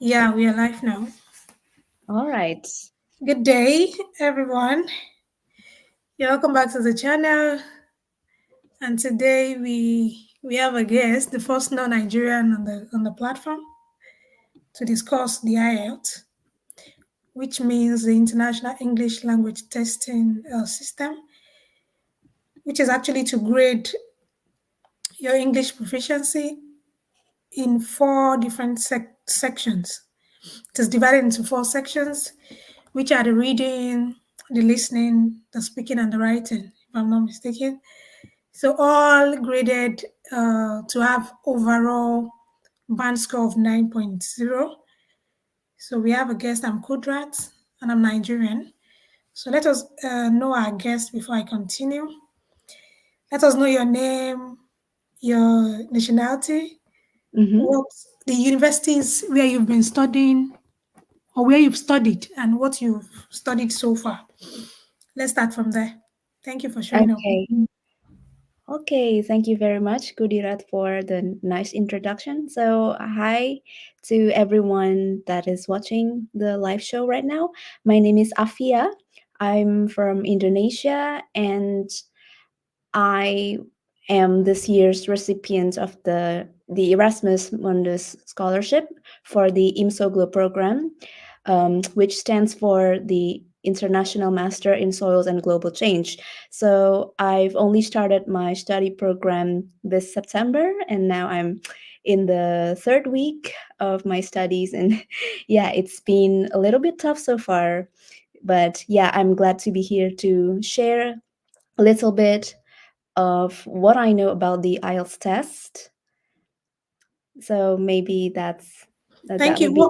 Yeah, we are live now. All right. Good day, everyone. You're welcome back to the channel. And today we have a guest, the first non-Nigerian on the platform, to discuss the IELTS, which means the International English Language Testing System, which is actually to grade your English proficiency in four different sections. It is divided into four sections, which are the reading, the listening, the speaking, and the writing, if I'm not mistaken. So all graded to have overall band score of 9.0. So we have a guest. I'm Kudrat, and I'm Nigerian. So let us know our guest before I continue. Let us know your name, your nationality, Mm-hmm. what the universities where you've been studying or where you've studied, and what you've studied so far. Let's start from there. Thank you for showing up. Okay. Okay. Thank you very much, Kudirat, for the nice introduction. So, hi to everyone that is watching the live show right now. My name is Afia. I'm from Indonesia, and I am this year's recipient of the Erasmus Mundus Scholarship for the IMSOGLO program, which stands for the International Master in Soils and Global Change. So I've only started my study program this September, and now I'm in the third week of my studies. And yeah, it's been a little bit tough so far. But yeah, I'm glad to be here to share a little bit of what I know about the IELTS test. So maybe Thank that you. would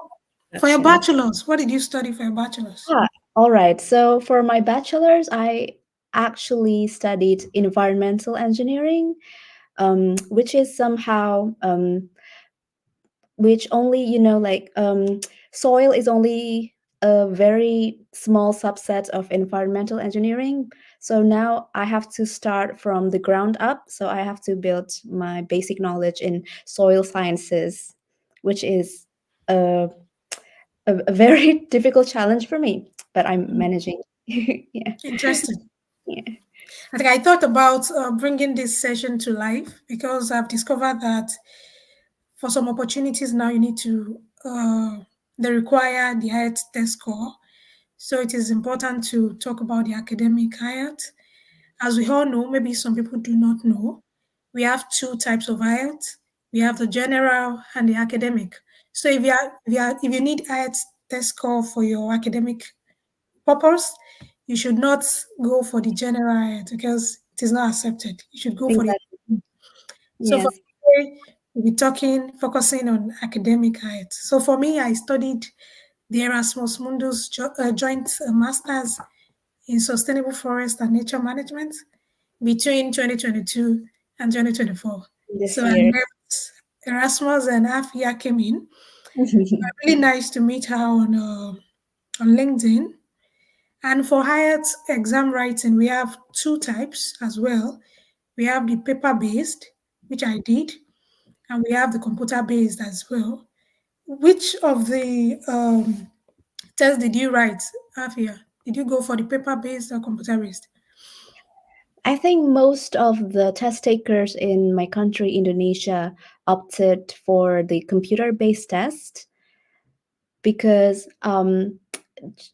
be For your introduction. bachelor's, what did you study for your bachelor's? Ah, all right. So for my bachelor's, I actually studied environmental engineering, which is somehow which only soil is only a very small subset of environmental engineering. So now I have to start from the ground up, so I have to build my basic knowledge in soil sciences, which is a, a very difficult challenge for me, but I'm managing. Yeah. Interesting. Yeah. I think I thought about bringing this session to life because I've discovered that for some opportunities now you need to they require the IELTS test score. So it is important to talk about the academic IELTS. As we all know, maybe some people do not know, we have two types of IELTS. We have the general and the academic. So if you need IELTS test score for your academic purpose, you should not go for the general IELTS because it is not accepted. You should go for the. Exactly. So for Yes. today, we'll be focusing on academic IELTS. So for me, I studied the Erasmus Mundus Joint Masters in Sustainable Forest and Nature Management between 2022 and 2024. This So I year. left Erasmus and Afia came in. Really nice to meet her on LinkedIn. And for IELTS exam writing, we have two types as well. We have the paper based, which I did, and we have the computer based as well. Which of the tests did you write, Afia? Did you go for the paper based or computer based? I think most of the test takers in my country, Indonesia, opted for the computer based test because,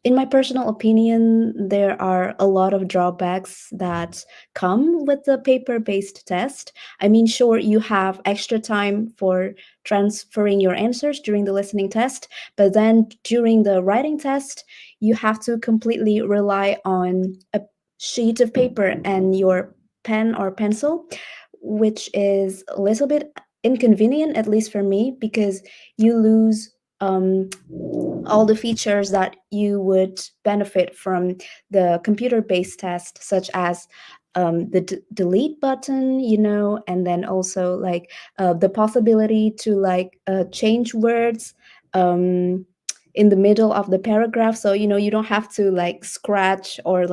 in my personal opinion, there are a lot of drawbacks that come with the paper based test. I mean, sure, you have extra time for transferring your answers during the listening test, but then during the writing test, you have to completely rely on a sheet of paper and your pen or pencil, which is a little bit inconvenient, at least for me, because you lose all the features that you would benefit from the computer based test, such as the delete button, and then also like the possibility to change words um, in the middle of the paragraph. So, you don't have to like scratch or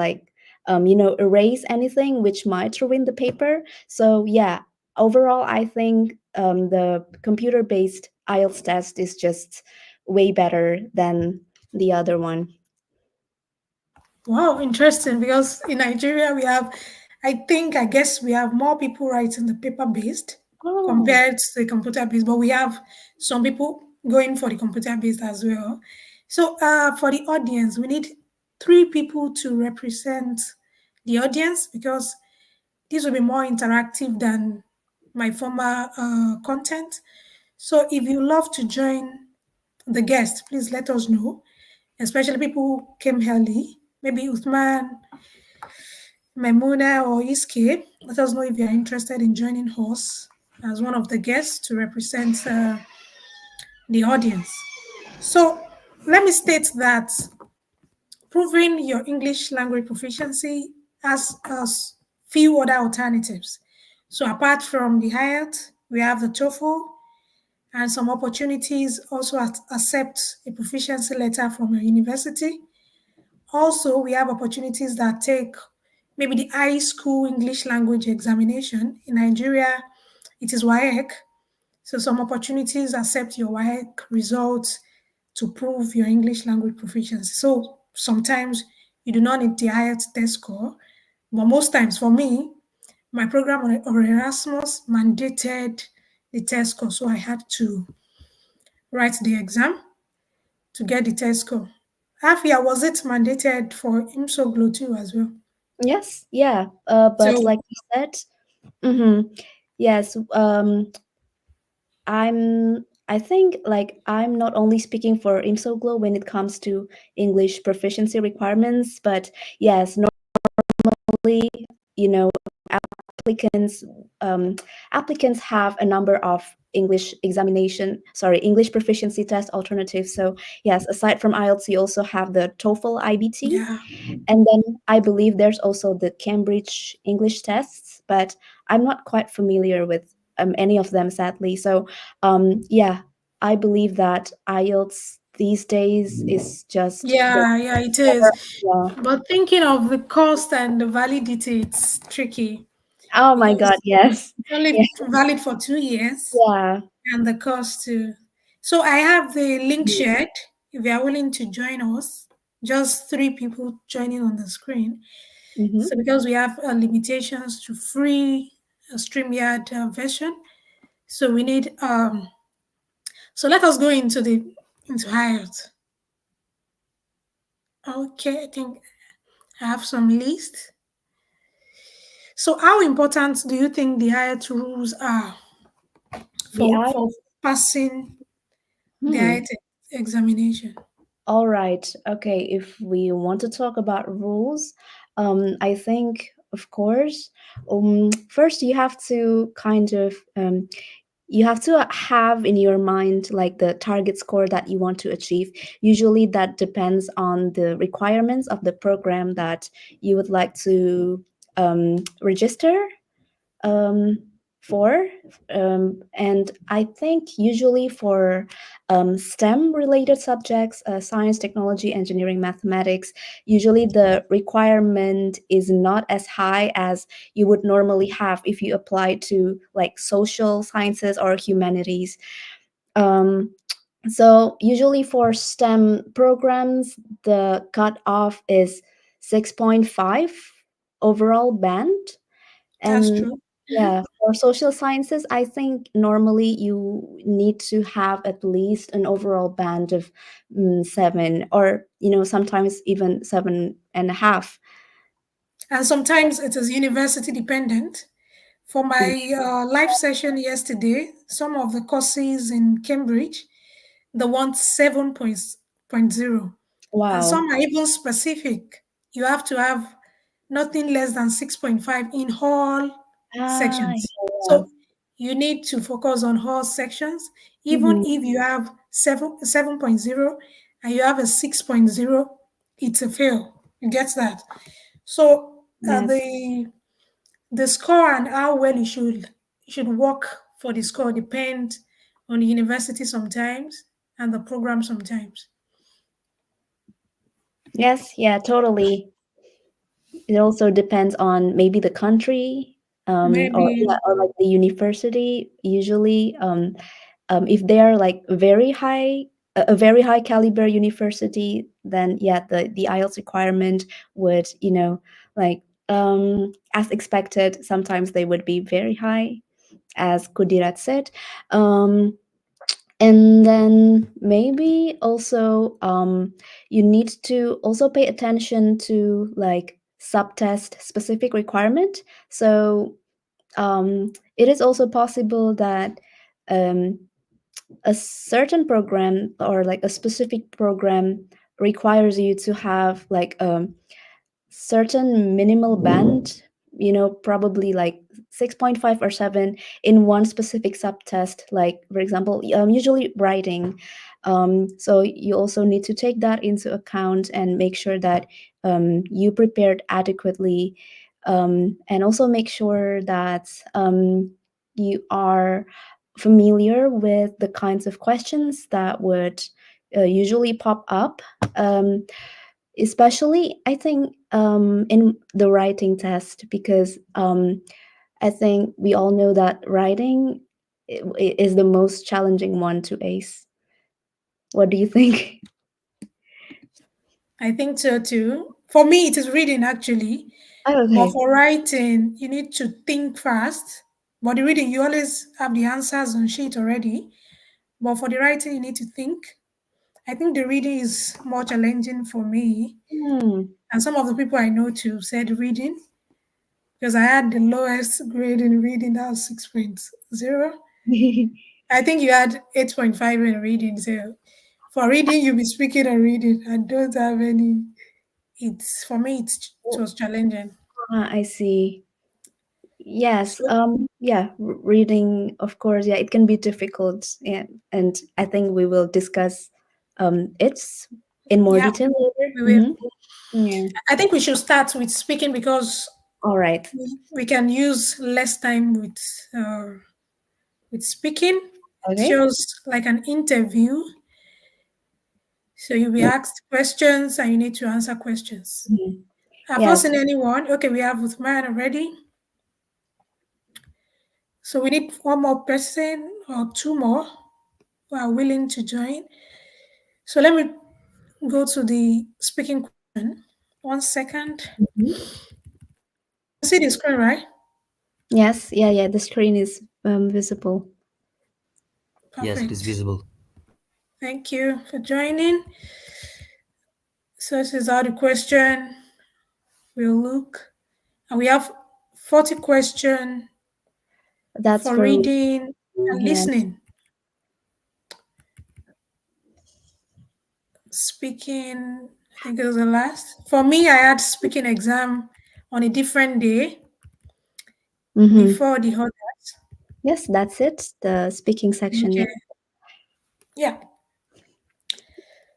erase anything, which might ruin the paper. So, yeah, overall, I think the computer based IELTS test is just way better than the other one. Wow, interesting. Because in Nigeria, we have, I guess we have more people writing the paper based Oh, compared to the computer based, but we have some people going for the computer based as well. So, for the audience, we need three people to represent the audience because this will be more interactive than my former content. So, if you love to join the guest, please let us know, especially people who came early. Maybe Uthman, Memuna, or Iske. Let us know if you are interested in joining us as one of the guests to represent the audience. So, let me state that proving your English language proficiency has few other alternatives. So, apart from the IELTS, we have the TOEFL, and some opportunities also accept a proficiency letter from your university. Also, we have opportunities that take maybe the high school English language examination. In Nigeria, it is WAEC. So some opportunities accept your WAEC results to prove your English language proficiency. So sometimes you do not need the IELTS test score, but most times for me, my program on Erasmus mandated the test score, so I had to write the exam to get the test score. Afia, was it mandated for IMSOGLO too as well? yes, yeah. But So like you said, mm-hmm, yes. I think like I'm not only speaking for IMSOGLO when it comes to English proficiency requirements, but yes, normally, you know, applicants applicants have a number of English proficiency test alternatives. So yes, aside from IELTS, you also have the TOEFL IBT, yeah, and then I believe there's also the Cambridge English tests, but I'm not quite familiar with any of them, sadly. So, yeah, I believe that IELTS these days is just the yeah, it is. never. Yeah. But thinking of the cost and the validity, it's tricky Oh my God, because yes. it's Yeah. only valid for 2 years Yeah. and the cost too. So I have the link shared if you are willing to join us. Just three people joining on the screen. Mm-hmm. So because we have limitations to free StreamYard version, so we need so let us go into Hyatt. Okay, I think I have some list. So how important do you think the Hyatt rules are The for IELTS. passing the Hmm. Hyatt examination? All right. Okay. If we want to talk about rules, I think, of course, first you have to kind of you have to have in your mind like the target score that you want to achieve. Usually, that depends on the requirements of the program that you would like to register um, for. And I think usually for STEM related subjects, science, technology, engineering, mathematics, usually the requirement is not as high as you would normally have if you apply to like social sciences or humanities. Um, so usually for STEM programs, the cutoff is 6.5 overall band, That's and true. yeah, for social sciences, I think normally you need to have at least an overall band of 7, or sometimes even 7.5. And sometimes it is university dependent. For my live session yesterday, some of the courses in Cambridge, they want 7.0. And Wow. some are even specific. You have to have nothing less than 6.5 in all Ah, sections. yeah. So you need to focus on all sections. Even Mhm. if you have 7.0 and you have a 6.0, it's a fail. You get that? So Yes. the score and how well you should work for the score depend on the university sometimes and the program sometimes. Yes, yeah, totally. It also depends on maybe the country, or Maybe yeah, or like the university. Usually, if they are like very high a very high caliber university, then yeah, the IELTS requirement would, like, as expected, sometimes they would be very high, as Kudirat said. And then maybe also, you need to also pay attention to like subtest specific requirement. So it is also possible that um, a certain program, or like a specific program, requires you to have like certain minimal band, probably like 6.5 or 7 in one specific subtest, like for example, usually writing. So you also need to take that into account and make sure that you prepared adequately, and also make sure that you are familiar with the kinds of questions that would usually pop up, especially I think in the writing test, because I think we all know that writing is the most challenging one to ace. What do you think? I think so too. For me, it is reading actually. Oh, But okay. for writing, you need to think fast. But the reading, you always have the answers on sheet already. But for the writing, you need to think. I think the reading is more challenging for me. Hmm. And some of the people I know too said reading, because I had the lowest grade in reading, that was 6.0. I think you had 8.5 in reading. So for reading, you'll be speaking and reading. I don't have any. It's for me, it was challenging. I see. Yes. So Yeah. Reading, of course. Yeah, it can be difficult. Yeah, and I think we will discuss it in more yeah, detail later. we will. Yeah. I think we should start with speaking because All right. we can use less time with speaking. It Okay. shows like an interview. So you'll be asked questions and you need to answer questions. Mhm. I've not Yes. seen anyone. Okay, we have Uthman already. So we need one more person or two more who are willing to join. So let me go to the speaking question. 1 second. Mhm. You can see the screen, right? Yes. Yeah. Yeah. The screen is visible. Yes, it is Perfect. visible. Thank you for joining. So this is how the question will look. And we have 40 questions That's for for reading. reading and Yes. listening. Speaking, I think it was the last. For me, I had speaking exam on a different day Mm-hmm. before the others. Yes, that's it. The speaking section. Okay. Yeah. Yeah.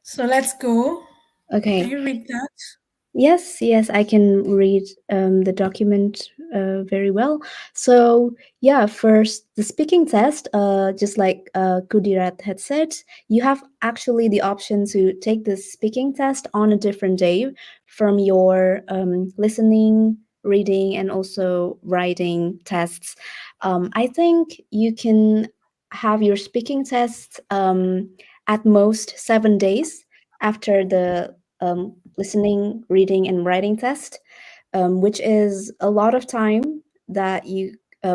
So let's go. Can Okay. you read that? Yes, yes, I can read the document very well. So, yeah, first, the speaking test, just like Kudirat had said, you have actually the option to take the speaking test on a different day from your listening, reading, and also writing tests. I think you can have your speaking test at most 7 days after the listening, reading, and writing test, which is a lot of time that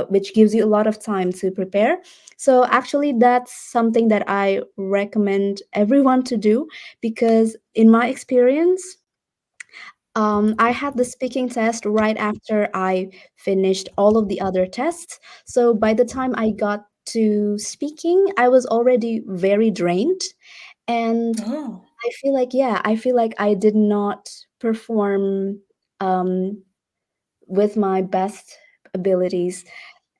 which gives you a lot of time to prepare. So actually, that's something that I recommend everyone to do, because in my experience, I had the speaking test right after I finished all of the other tests. So by the time I got to speaking, I was already very drained. And Oh, I feel like, yeah, I feel like I did not perform um, with my best abilities.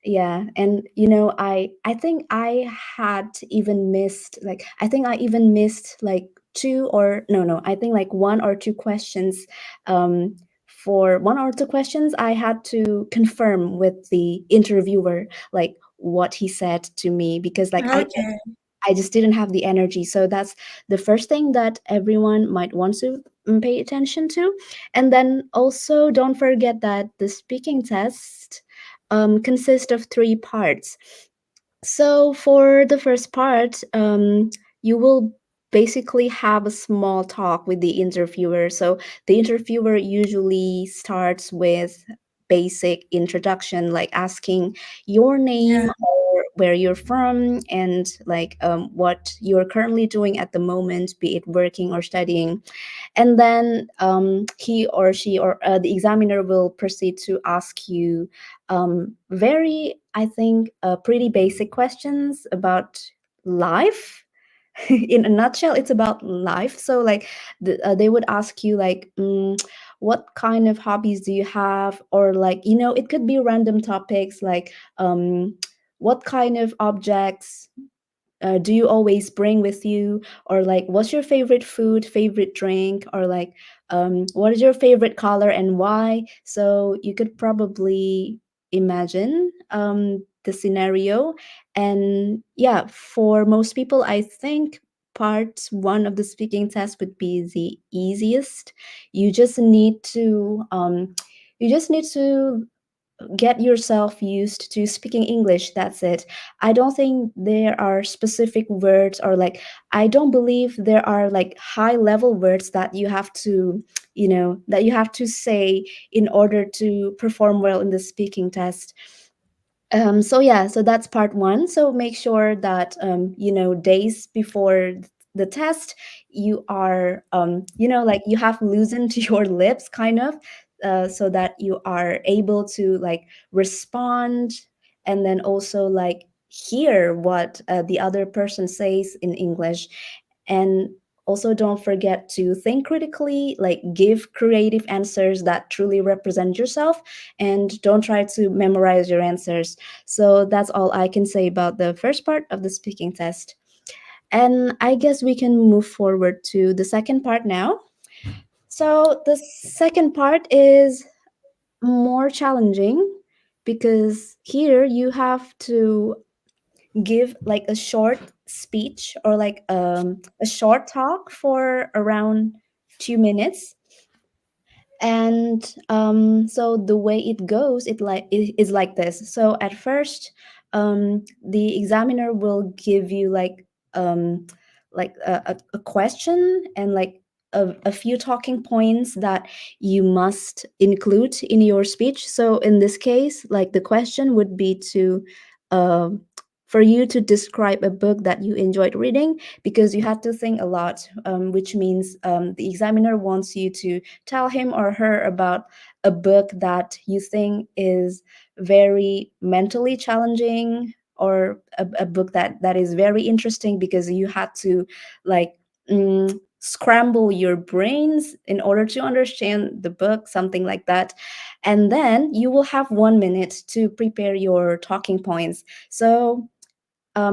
Yeah, and I think I think I even missed like two, or no, I think like one or two questions. For one or two questions, I had to confirm with the interviewer like what he said to me, because like okay. I just didn't have the energy. So that's the first thing that everyone might want to pay attention to. And then also, don't forget that the speaking test consists of three parts. So for the first part, you will basically have a small talk with the interviewer. So the interviewer usually starts with basic introduction, like asking your name Yeah. or where you're from, and like what you're currently doing at the moment, be it working or studying. And then he or she or the examiner will proceed to ask you very, I think, pretty basic questions about life. In a nutshell, it's about life. So like they would ask you like, what kind of hobbies do you have, or like, it could be random topics like, what kind of objects do you always bring with you, or like what's your favorite food, favorite drink, or like what is your favorite color and why. So you could probably imagine the scenario. And yeah, for most people, I think part one of the speaking test would be the easiest. You just need to get yourself used to speaking English. That's it. I don't think there are specific words, or like, I don't believe there are like high level words that you have to, that you have to say in order to perform well in the speaking test. So yeah, so that's part one. So make sure that days before the test, you are like you have loosened your lips kind of, so that you are able to like respond, and then also like hear what the other person says in English. And also don't forget to think critically, like give creative answers that truly represent yourself, and don't try to memorize your answers. So that's all I can say about the first part of the speaking test. And I guess we can move forward to the second part now. So the second part is more challenging, because here you have to give like a short speech, or like a short talk for around 2 minutes. And so the way it goes, it is like this. So at first, the examiner will give you um a question, and like a few talking points that you must include in your speech. So in this case, like the question would be to um for you to describe a book that you enjoyed reading, because you have to think a lot, which means the examiner wants you to tell him or her about a book that you think is very mentally challenging, or a book that is very interesting, because you had to like scramble your brains in order to understand the book, something like that. And then you will have 1 minute to prepare your talking points. So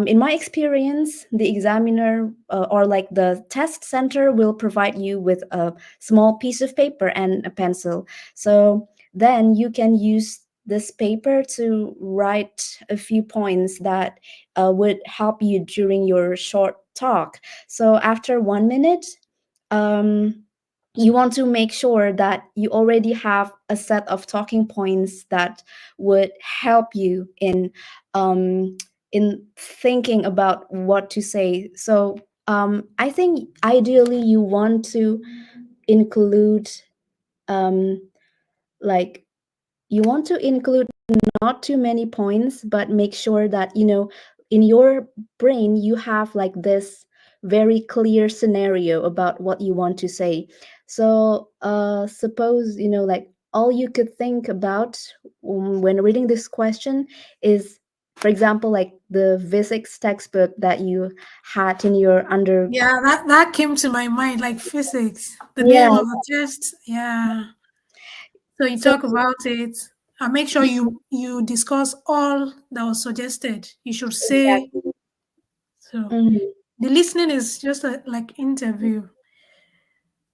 in my experience, the examiner or like the test center will provide you with a small piece of paper and a pencil. So then you can use this paper to write a few points that would help you during your short talk. So after 1 minute, um, you want to make sure that you already have a set of talking points that would help you um, in thinking about what to say. So I think ideally you want to include um, like you want to include not too many points, but make sure that in your brain you have like this very clear scenario about what you want to say. So suppose like all you could think about when reading this question is, for example, like the physics textbook that you had in your under. Yeah, that came to my mind, like physics, the Yeah. name of the test. Yeah. So you So talk about it and make sure you discuss all that was suggested. You should say exactly. so. Mhm. The listening is just like interview.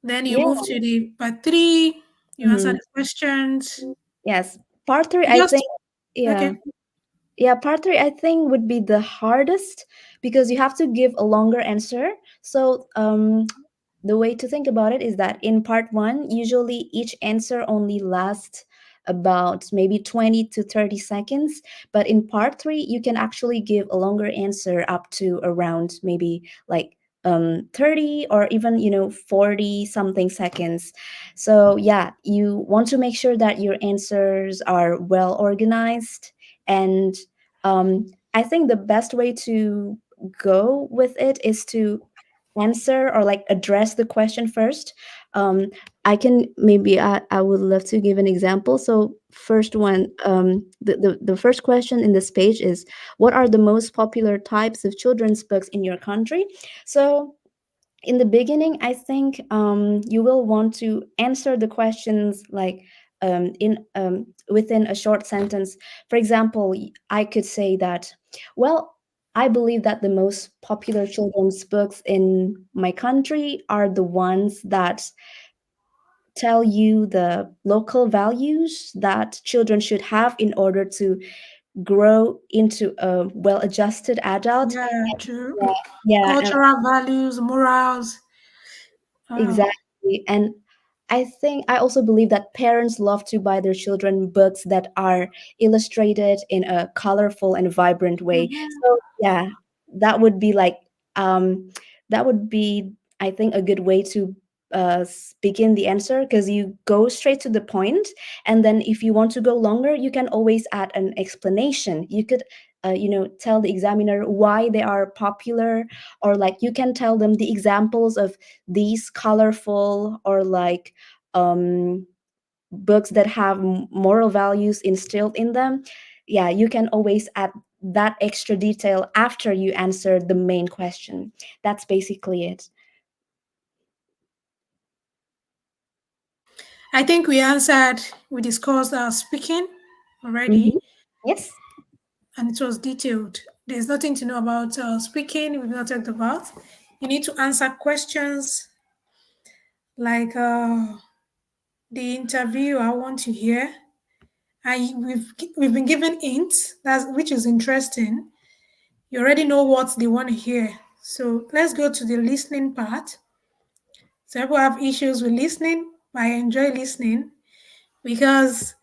Then you Yeah. move to the part three. You answer Mhm. the questions. Yes, part three, You I just think. Yeah. okay. Yeah, part three, I think, would be the hardest, because you have to give a longer answer. So, the way to think about it is that in part one, usually each answer only lasts about maybe 20 to 30 seconds. But in part three, you can actually give a longer answer, up to around maybe like 30 or even 40 something seconds. So yeah, you want to make sure that your answers are well organized. And I think the best way to go with it is to answer or like address the question first. um, I can maybe I would love to give an example. So first one, the first question in this page is, what are the most popular types of children's books in your country? So in the beginning, I think you will want to answer the questions like in within a short sentence. For example, I could say that, well, I believe that the most popular children's books in my country are the ones that tell you the local values that children should have in order to grow into a well-adjusted adult. Yeah, true. Yeah, yeah, and Cultural values, morals. Oh, exactly. And I think I also believe that parents love to buy their children books that are illustrated in a colorful and vibrant way. mhm. So yeah, that would be like um that would be, I think, a good way to begin the answer, because you go straight to the point. And then if you want to go longer, you can always add an explanation. You could tell the examiner why they are popular, or like you can tell them the examples of these colorful or like books that have moral values instilled in them. Yeah, you can always add that extra detail after you answer the main question. That's basically it. I think we discussed speaking Hmm. already, Yes. and it was detailed. There's nothing to know about speaking, we've not talked about. You need to answer questions like the interview I want to hear. And we've been given hints, that's which is interesting. You already know what they want to hear. So let's go to the listening part. Some people have issues with listening, but I enjoy listening because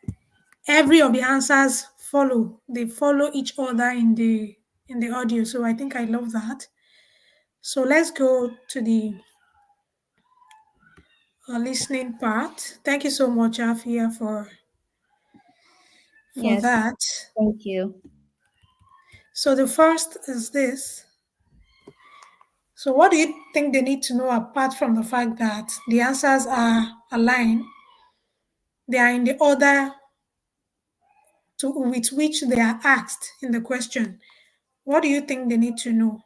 every of the answers follow. They follow each other in the audio. So I think I love that. So let's go to the listening part. Thank you so much, Afia, for Yes. that. Thank you. So the first is this. So what do you think they need to know apart from the fact that the answers are aligned? They are in the order with which they are asked in the question. What do you think they need to know?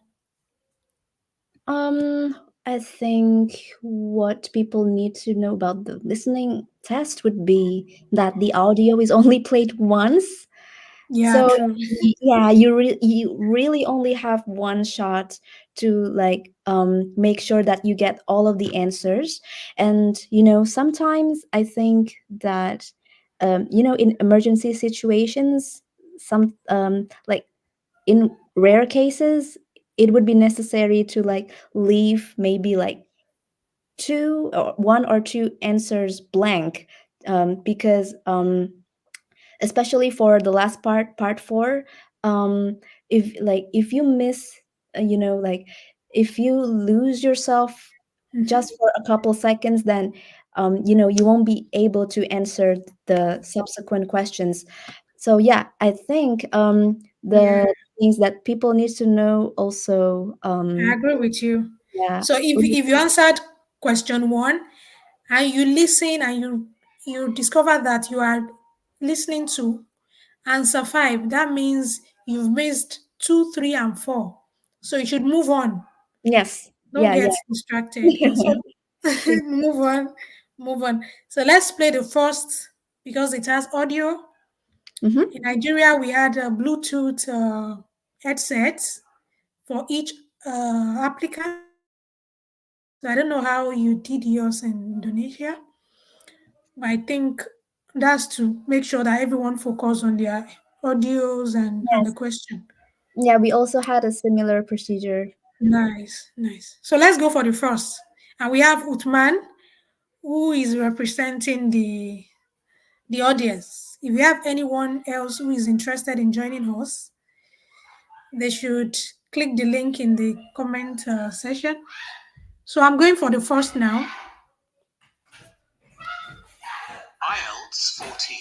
Um, I think what people need to know about the listening test would be that the audio is only played once. Yeah, So true. yeah, you really only have one shot to like make sure that you get all of the answers. And sometimes I think that in emergency situations, some like in rare cases, it would be necessary to like leave maybe like two or one or two answers blank, because especially for the last part four, um if you miss, like if you lose yourself just Mhm. for a couple seconds, then you won't be able to answer the subsequent questions. So yeah, I think Yeah, the things that people need to know also, I agree with you. yeah, So would be- if you answered question one and you listen and you discover that you are listening to answer five, that means you've missed two, three, and four. So you should move on. yes, Don't yeah, get yeah. distracted. So move on, move on. So let's play the first because it has audio. Hmm. In Nigeria, we had Bluetooth headsets for each applicant. So I don't know how you did yours in Indonesia, but I think that's to make sure that everyone focus on their audios and the Yes, question. yeah, we also had a similar procedure. Nice, nice. So let's go for the first. And we have Uthman, who is representing the audience. If you have anyone else who is interested in joining us, they should click the link in the comment section. So I'm going for the first now. IELTS 14.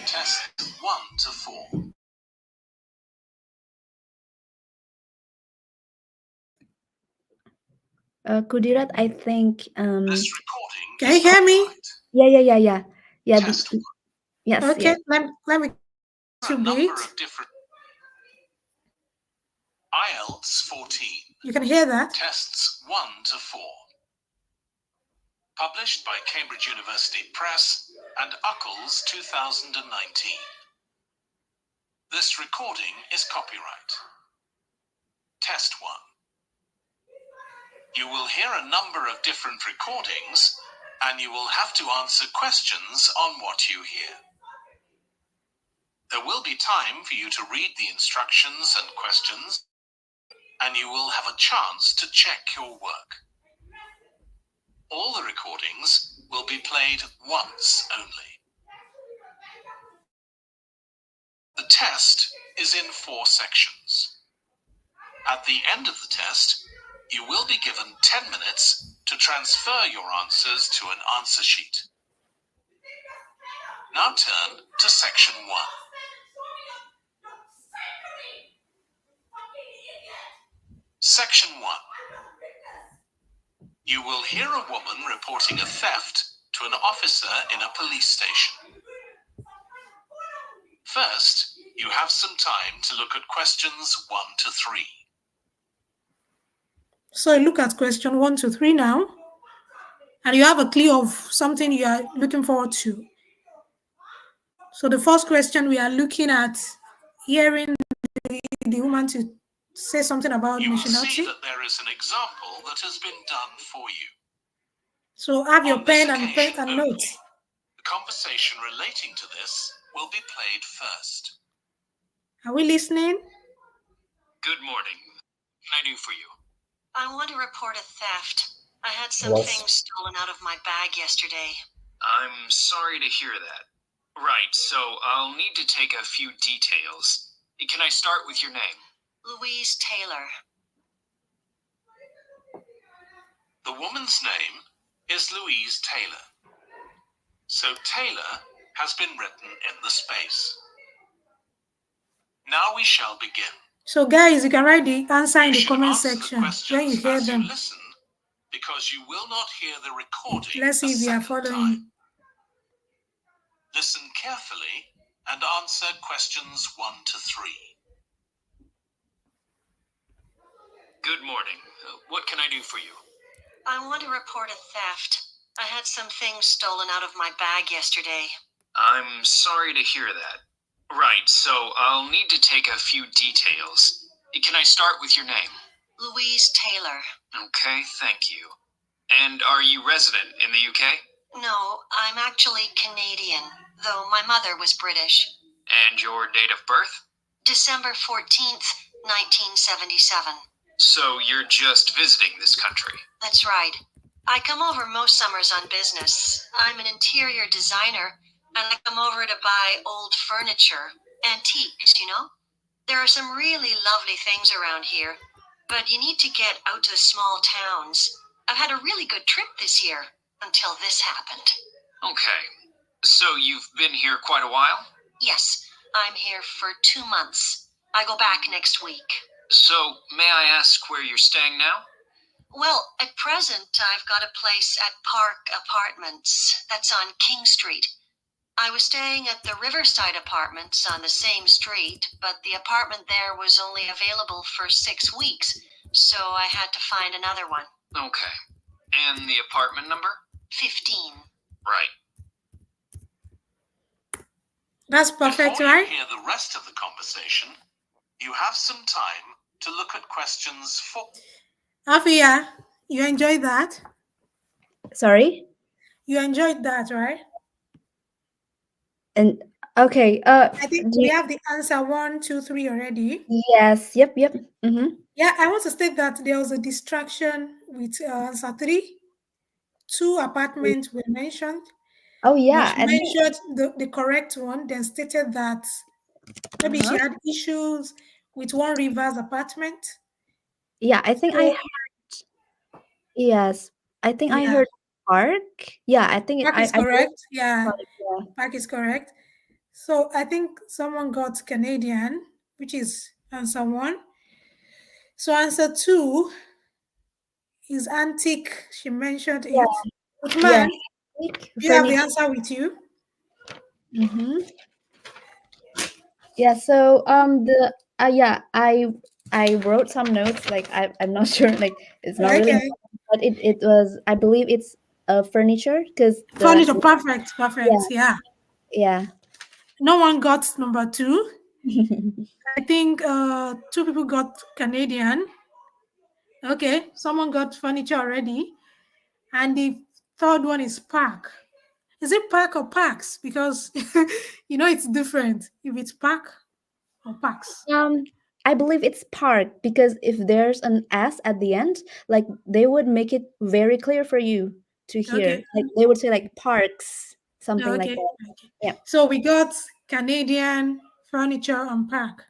Test 1 to 4. Kudirat, I think. This recording Can is you hear me? copyright. Yeah. Test 1. Yes. Okay, Yeah. let me A number wait. of different IELTS 14. You can hear that? Tests 1 to 4. Published by Cambridge University Press and UCLES 2019. This recording is copyright. Test 1. You will hear a number of different recordings, and you will have to answer questions on what you hear. There will be time for you to read the instructions and questions, and you will have a chance to check your work. All the recordings will be played once only. The test is in 4 sections. At the end of the test, you will be given 10 minutes to transfer your answers to an answer sheet. Now turn to section 1. Section 1. You will hear a woman reporting a theft to an officer in a police station. First, you have some time to look at questions 1 to 3. So look at question 1 to 3 now. And you have a clue of something you are looking forward to. So the first question we are looking at hearing the woman to say something about You will nationality. see that there is an example that has been done for you. So have your On this pen and occasion only, notes. the conversation relating to this will be played first. Are we listening? Good morning. What can I do for you? I want to report a theft. I had some things stolen out of my bag yesterday. I'm sorry to hear that. Right, so I'll need to take a few details. Can I start with your name? Louise Taylor. The woman's name is Louise Taylor. So Taylor has been written in the space. Now we shall begin. So guys, you can write the answer in You the should comment answer the section when you questions hear as you them. listen, because you will not hear the recording Let's see a if you are second following. time. Listen carefully and answer questions 1 to 3. Good morning. What can I do for you? I want to report a theft. I had some things stolen out of my bag yesterday. I'm sorry to hear that. Right, so I'll need to take a few details. Can I start with your name? Louise Taylor. Okay, thank you. And are you resident in the UK? No, I'm actually Canadian, though my mother was British. And your date of birth? December 14th, 1977. So you're just visiting this country? That's right. I come over most summers on business. I'm an interior designer, and I come over to buy old furniture, antiques, you know? There are some really lovely things around here, but you need to get out to the small towns. I've had a really good trip this year, until this happened. Okay. So you've been here quite a while? Yes, I'm here for 2 months. I go back next week. So, may I ask where you're staying now? Well, at present, I've got a place at Park Apartments. That's on King Street. I was staying at the Riverside Apartments on the same street, but the apartment there was only available for 6 weeks, so I had to find another one. Okay. And the apartment number? 15. Right. That's perfect, Before right? you hear the rest of the conversation, you have some time to look at questions 4. Afia, you enjoyed that? Sorry. You enjoyed that, right? And okay. I think we have the answer 1, 2, 3 already. Yes. Yep. Mm-hmm. Yeah, I want to state that there was a distraction with answer 3. 2 apartments were mentioned. Oh But yeah. she And mentioned the correct one, then stated that maybe she had issues with one Rivers apartment. Yeah, I think I So heard. Yes, I think I yeah, heard park. Yeah, I think Park is I believe correct. Yeah, park. Yeah. Park is correct. So I think someone got Canadian, which is answer one. So answer two is antique. She mentioned it. But Yeah, man, like do you have the furniture. answer with you? Mm-hmm. Yeah. So the yeah, I wrote some notes. Like I'm not sure. Like it's not really Okay. important, but it was, I believe it's furniture, because Furniture, the perfect, perfect. yeah, Yeah. yeah. No one got number two. I think two people got Canadian. Okay, someone got furniture already. And the third one is park. Is it park or parks? Because it's different if it's park or parks. Um, I believe it's park, because if there's an S at the end, like they would make it very clear for you to hear. Okay, Like they would say like parks, something like okay, that. okay. Yeah. So we got Canadian furniture and park.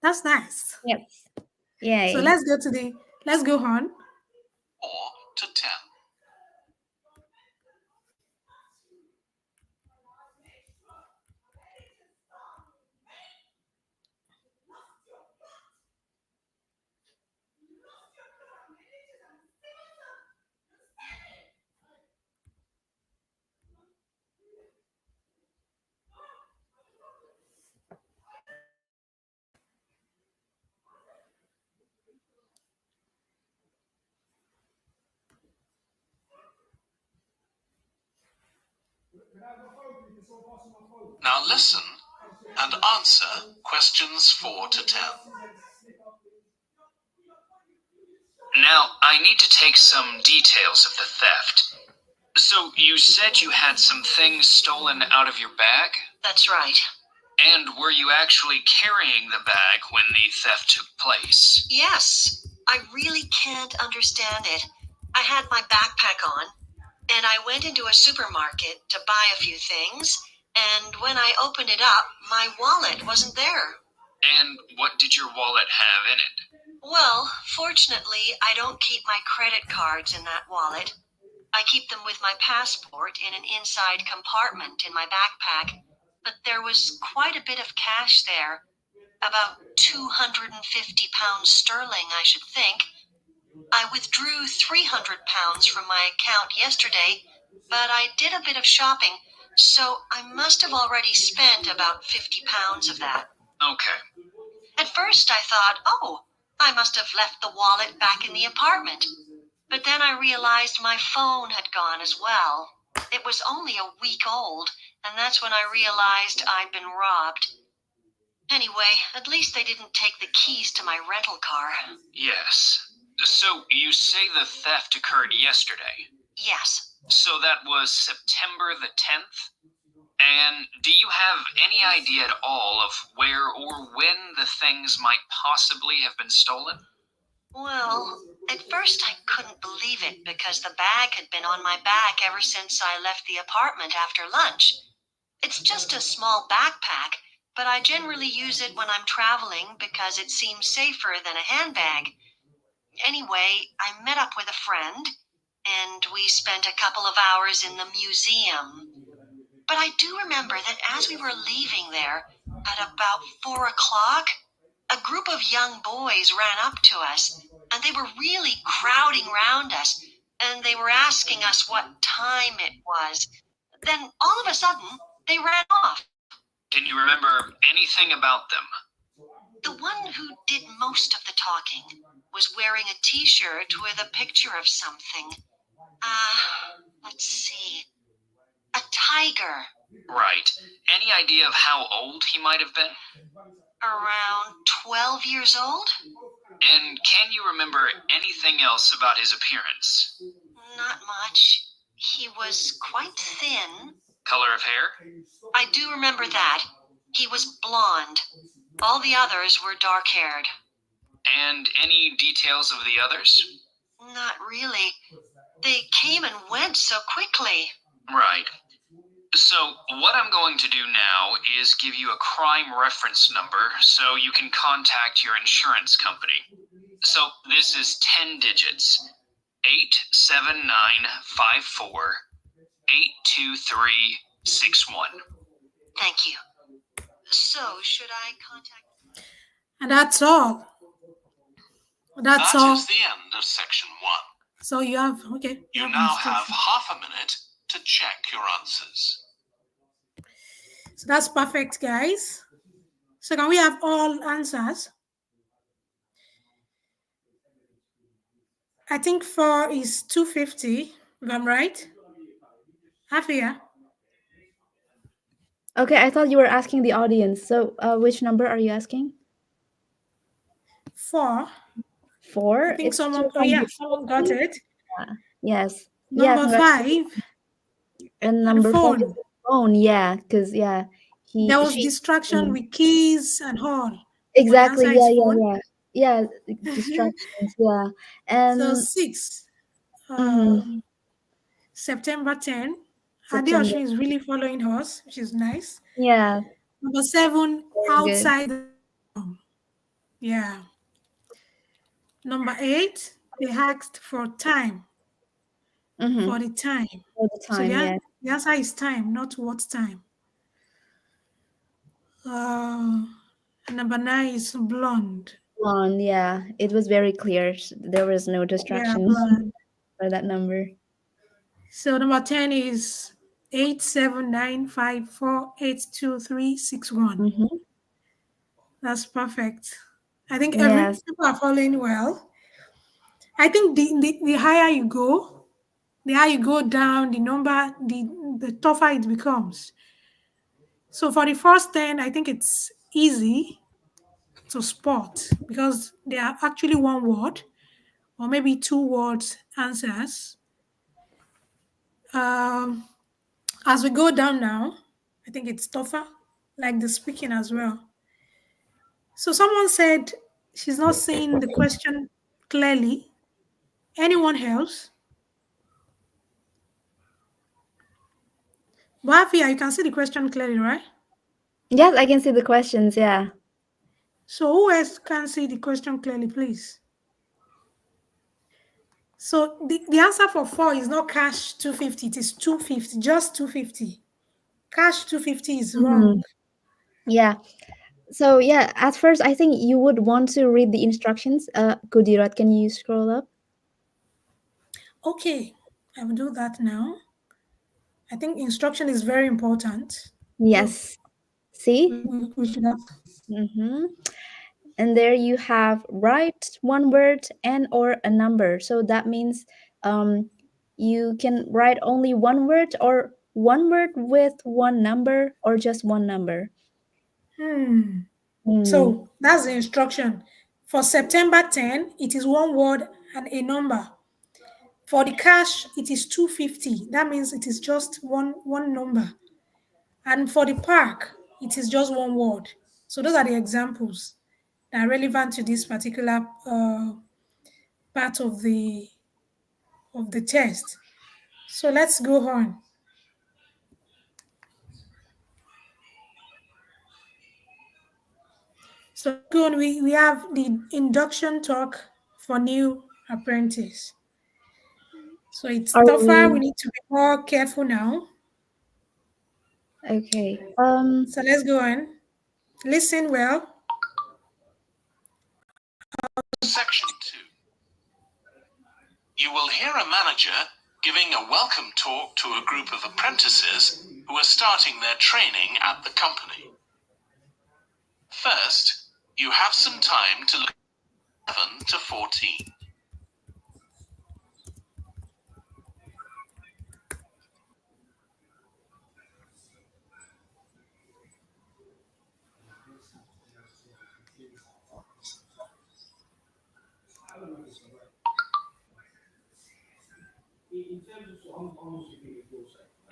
That's nice. Yes. So Yay. let's go on. 4 to 10. Now listen and answer questions 4 to 10. Now, I need to take some details of the theft. So, you said you had some things stolen out of your bag? That's right. And were you actually carrying the bag when the theft took place? Yes, I really can't understand it. I had my backpack on, and I went into a supermarket to buy a few things, and when I opened it up, my wallet wasn't there. And what did your wallet have in it? Well, fortunately, I don't keep my credit cards in that wallet. I keep them with my passport in an inside compartment in my backpack, but there was quite a bit of cash there. About 250 pounds sterling, I should think. I withdrew 300 pounds from my account yesterday, but I did a bit of shopping, so I must have already spent about 50 pounds of that. Okay. At first I thought, oh, I must have left the wallet back in the apartment. But then I realized my phone had gone as well. It was only a week old, and that's when I realized I'd been robbed. Anyway, at least they didn't take the keys to my rental car. Yes. So, you say the theft occurred yesterday? Yes. So that was September the 10th? And do you have any idea at all of where or when the things might possibly have been stolen? Well, at first I couldn't believe it because the bag had been on my back ever since I left the apartment after lunch. It's just a small backpack, but I generally use it when I'm traveling because it seems safer than a handbag. Anyway, I met up with a friend, and we spent a couple of hours in the museum. But I do remember that as we were leaving there, at about 4 o'clock, a group of young boys ran up to us, and they were really crowding round us, and they were asking us what time it was. Then, all of a sudden, they ran off. Can you remember anything about them? The one who did most of the talking was wearing a t-shirt with a picture of something. Let's see. A tiger. Right. Any idea of how old he might have been? Around 12 years old? And can you remember anything else about his appearance? Not much. He was quite thin. Color of hair? I do remember that. He was blonde. All the others were dark-haired. And any details of the others? Not really. They came and went so quickly. Right. So what I'm going to do now is give you a crime reference number so you can contact your insurance company. So this is 10 digits. 87954-82361. Thank you. So, should I contact? And that's all. That's That all. is the end of section 1. So you have, okay. You now have half a minute to check your answers. So that's perfect, guys. So can we have all answers? I think 4 is 250, if I'm right. Afia. Okay, I thought you were asking the audience. So, which number are you asking? 4. 4. I think It's someone, oh yeah, someone got it. Yes. Yeah, Number congratulations. 5, And and number 4 is phone. the phone. Yeah, because There was she. distraction with keys and all. But the Exactly. answer is Yeah, phone. yeah. Distractions. Yeah, So and 6, mhm, September 10. September. Adeoshi is really following us, which is nice. Yeah, Number 7, very good. outside the home. Yeah. Number 8, they asked for time, Mm-hmm. for the time. All the So time. Yeah, the answer is time, not what time. Uh, and number 9 is blonde. blonde. Yeah, it was very clear. There was no Yeah, distraction blonde. for that number. So number 10 is 87954823161. Mm-hmm. That's perfect. I think every Yes. people are following well. I think the higher you go, the higher you go down, the number, the tougher it becomes. So for the first 10, I think it's easy to spot because they are actually one word or maybe two words answers. Um, as we go down now, I think it's tougher, like the speaking as well. So someone said she's not seeing the question clearly. Anyone else? Bafia, you can see the question clearly, right? Yes, I can see the questions. Yeah. So who else can see the question clearly, please? So the answer for 4 is not cash 250, it is 250, just 250. Cash 250 is Mhm. wrong. Yeah. So yeah, at first I think you would want to read the instructions. Kudirat, can you scroll up? Okay, I will do that now. I think instruction is very important. So Yes. See? we should have. Mm-hmm. And there you have write one word and or a number. So that means um, you can write only one word or one word with one number or just one number. Hmm. Hmm. So that's the instruction. For September 10, it is one word and a number. For the cash, it is 250. That means it is just one number. And for the park, it is just one word. So those are the examples that are relevant to this particular part of the test. So let's go on. So let's go on. We have the induction talk for new apprentice. So it's Are tougher. We we need to be more careful now. okay? So let's go on. Listen well. Section 2. You will hear a manager giving a welcome talk to a group of apprentices who are starting their training at the company. First, you have some time to look at 7 to 14.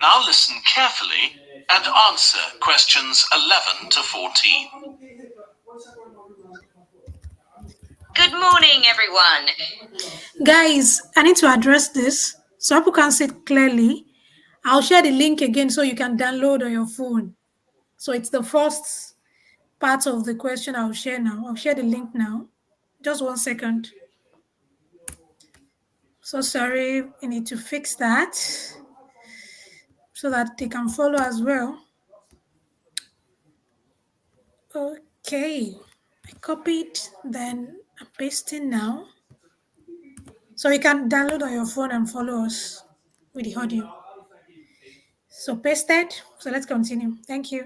Now listen carefully and answer questions 11 to 14. Good morning, everyone. Guys, I need to address this so people can see it clearly. I'll share the link again so you can download on your phone. So it's the first part of the question I'll share now. I'll share the link now. Just 1 second. So sorry, I need to fix that so that they can follow as well. Okay, I copied, then I'm pasting now. So you can download on your phone and follow us with the audio. So pasted. So let's continue. Thank you.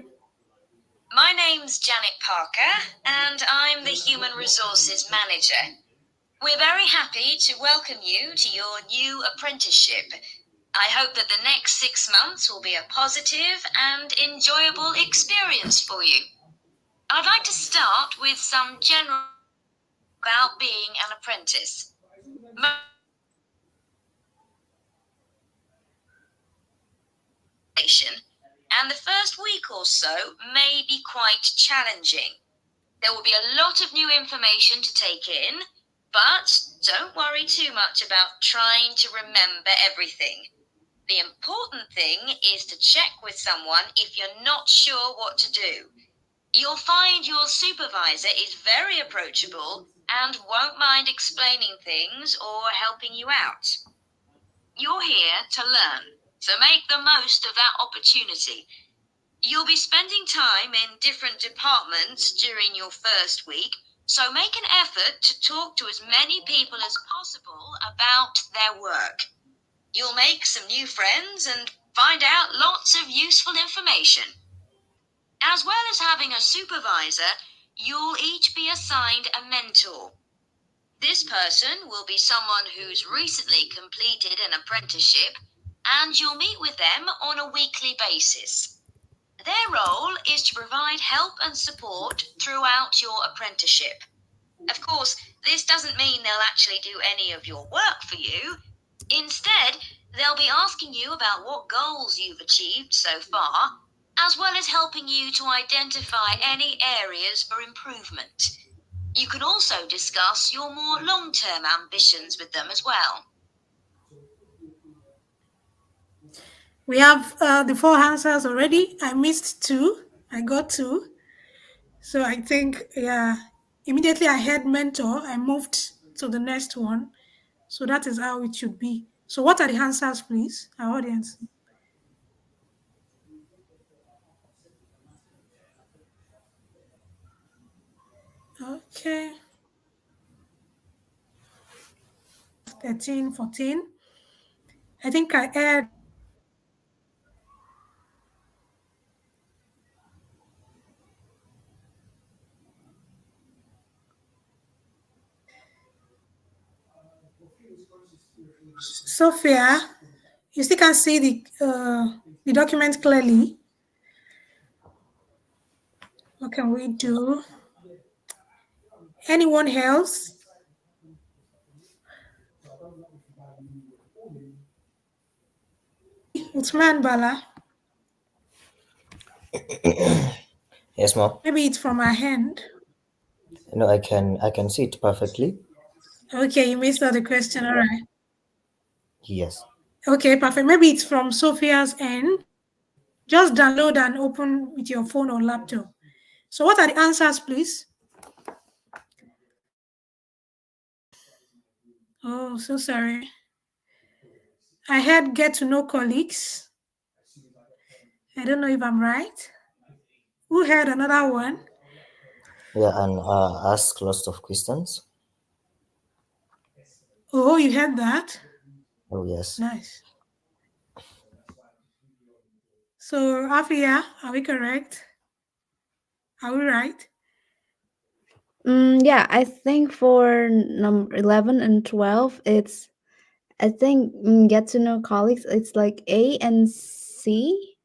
My name's Janet Parker, and I'm the Human Resources Manager. We're very happy to welcome you to your new apprenticeship. I hope that the next 6 months will be a positive and enjoyable experience for you. I'd like to start with some general about being an apprentice. And the first week or so may be quite challenging. There will be a lot of new information to take in, but don't worry too much about trying to remember everything. The important thing is to check with someone if you're not sure what to do. You'll find your supervisor is very approachable and won't mind explaining things or helping you out. You're here to learn, so make the most of that opportunity. You'll be spending time in different departments during your first week, so make an effort to talk to as many people as possible about their work. You'll make some new friends and find out lots of useful information. As well as having a supervisor, you'll each be assigned a mentor. This person will be someone who's recently completed an apprenticeship, and you'll meet with them on a weekly basis. Their role is to provide help and support throughout your apprenticeship. Of course, this doesn't mean they'll actually do any of your work for you. Instead, they'll be asking you about what goals you've achieved so far, as well as helping you to identify any areas for improvement. You can also discuss your more long-term ambitions with them as well. We have the four answers already. I missed two. I got two. So I think, yeah, immediately I had mentor, I moved to the next one. So that is how it should be. So what are the answers, please, our audience? Okay. 13, 14. I think I had Sophia. You still can see the document clearly. What can we do? Anyone else? Uthman Bala. Yes, ma'am. Maybe it's from our hand. No, I can see it perfectly. Okay, you missed out the question. All right. Yes. Okay, perfect. Maybe it's from Sophia's end. Just download and open with your phone or laptop. So what are the answers, please? Oh, so sorry. I had get to know colleagues. I don't know if I'm right. Who had another one? Yeah, and ask lots of questions. Oh, you had that? Oh, yes. Nice. So, Afia, are we correct? Are we right? Yeah, I think for number 11 and 12, I think get to know colleagues, it's like A and C,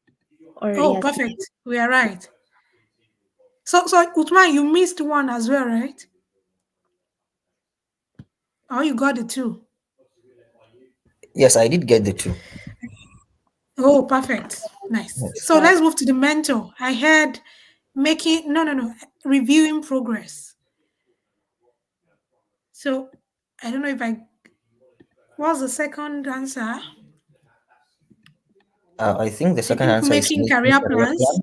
or Oh, yes. perfect. We are right. So Utman, you missed one as well, right? Oh, you got the two. Yes, I did get the two. Oh, perfect. Nice. Yes. So let's move to the mentor. I had making, no, reviewing progress. So I don't know if I, what's the second answer? I think the I second think answer is making making career career plans. plan.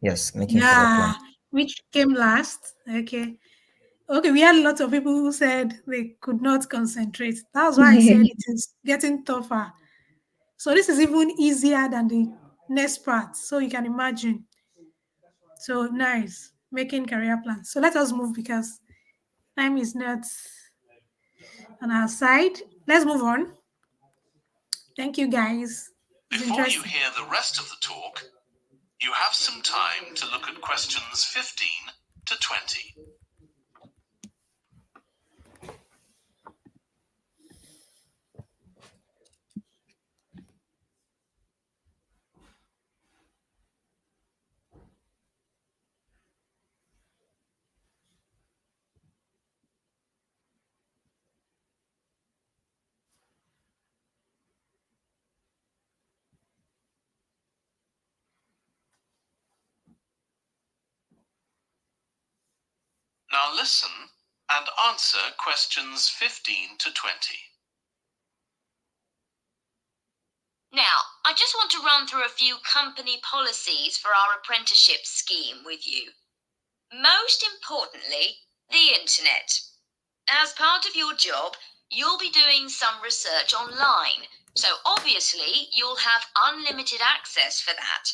Yes, making career Yeah, plan. which came last. Okay. Okay, we had a lot of people who said they could not concentrate. That's why I said it is getting tougher. So this is even easier than the next part. So you can imagine. So nice. Making career plans. So let us move because time is not on our side. Let's move on. Thank you guys. It's Before you interesting. hear the rest of the talk, you have some time to look at questions 15 to 20. Now listen and answer questions 15 to 20. Now, I just want to run through a few company policies for our apprenticeship scheme with you. Most importantly, the internet. As part of your job, you'll be doing some research online, so obviously you'll have unlimited access for that.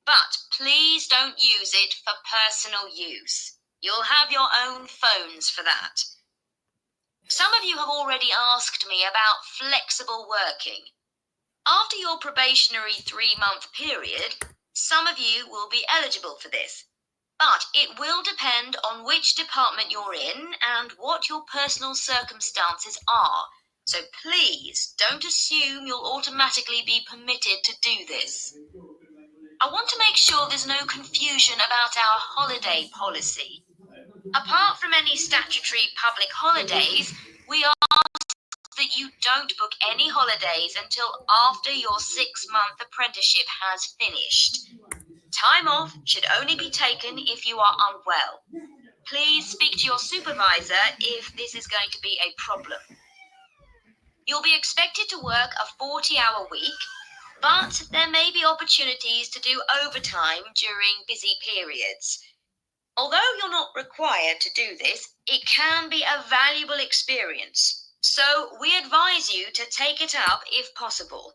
But please don't use it for personal use. You'll have your own phones for that. Some of you have already asked me about flexible working. After your probationary 3-month period, some of you will be eligible for this. But it will depend on which department you're in and what your personal circumstances are. So please don't assume you'll automatically be permitted to do this. I want to make sure there's no confusion about our holiday policy. Apart from any statutory public holidays, we ask that you don't book any holidays until after your 6-month apprenticeship has finished. Time off should only be taken if you are unwell. Please speak to your supervisor if this is going to be a problem. You'll be expected to work a 40-hour week, but there may be opportunities to do overtime during busy periods. Although you're not required to do this, it can be a valuable experience. So we advise you to take it up if possible.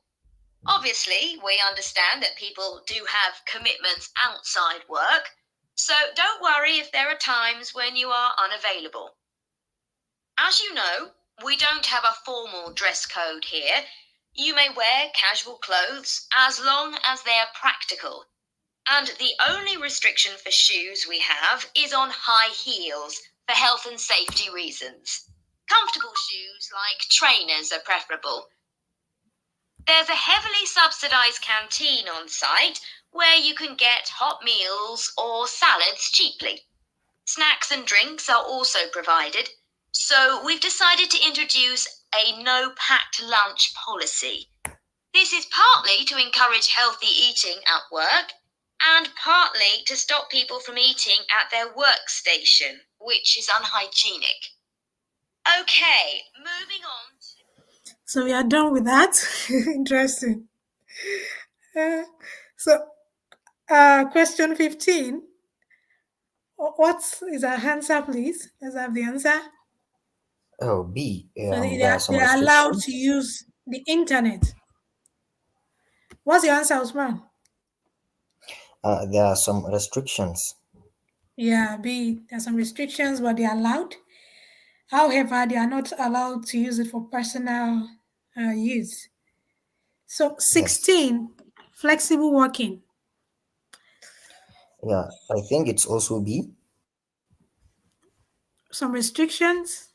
Obviously, we understand that people do have commitments outside work, so don't worry if there are times when you are unavailable. As you know, we don't have a formal dress code here. You may wear casual clothes as long as they're practical. And the only restriction for shoes we have is on high heels for health and safety reasons. Comfortable shoes like trainers are preferable. There's a heavily subsidised canteen on site where you can get hot meals or salads cheaply. Snacks and drinks are also provided, so we've decided to introduce a no-packed lunch policy. This is partly to encourage healthy eating at work and partly to stop people from eating at their workstation, which is unhygienic. Okay, moving on. So we are done with that. Interesting. Uh, so, question 15. What is our answer, please? Let's have the answer. Oh, B. So There are some they are allowed restrictions. to use the internet. What's your answer, Usman? There are some restrictions. Yeah, B. There are some restrictions, but they are allowed. However, they are not allowed to use it for personal use. So Yes. 16, flexible working. Yeah, I think it's also B. Some restrictions.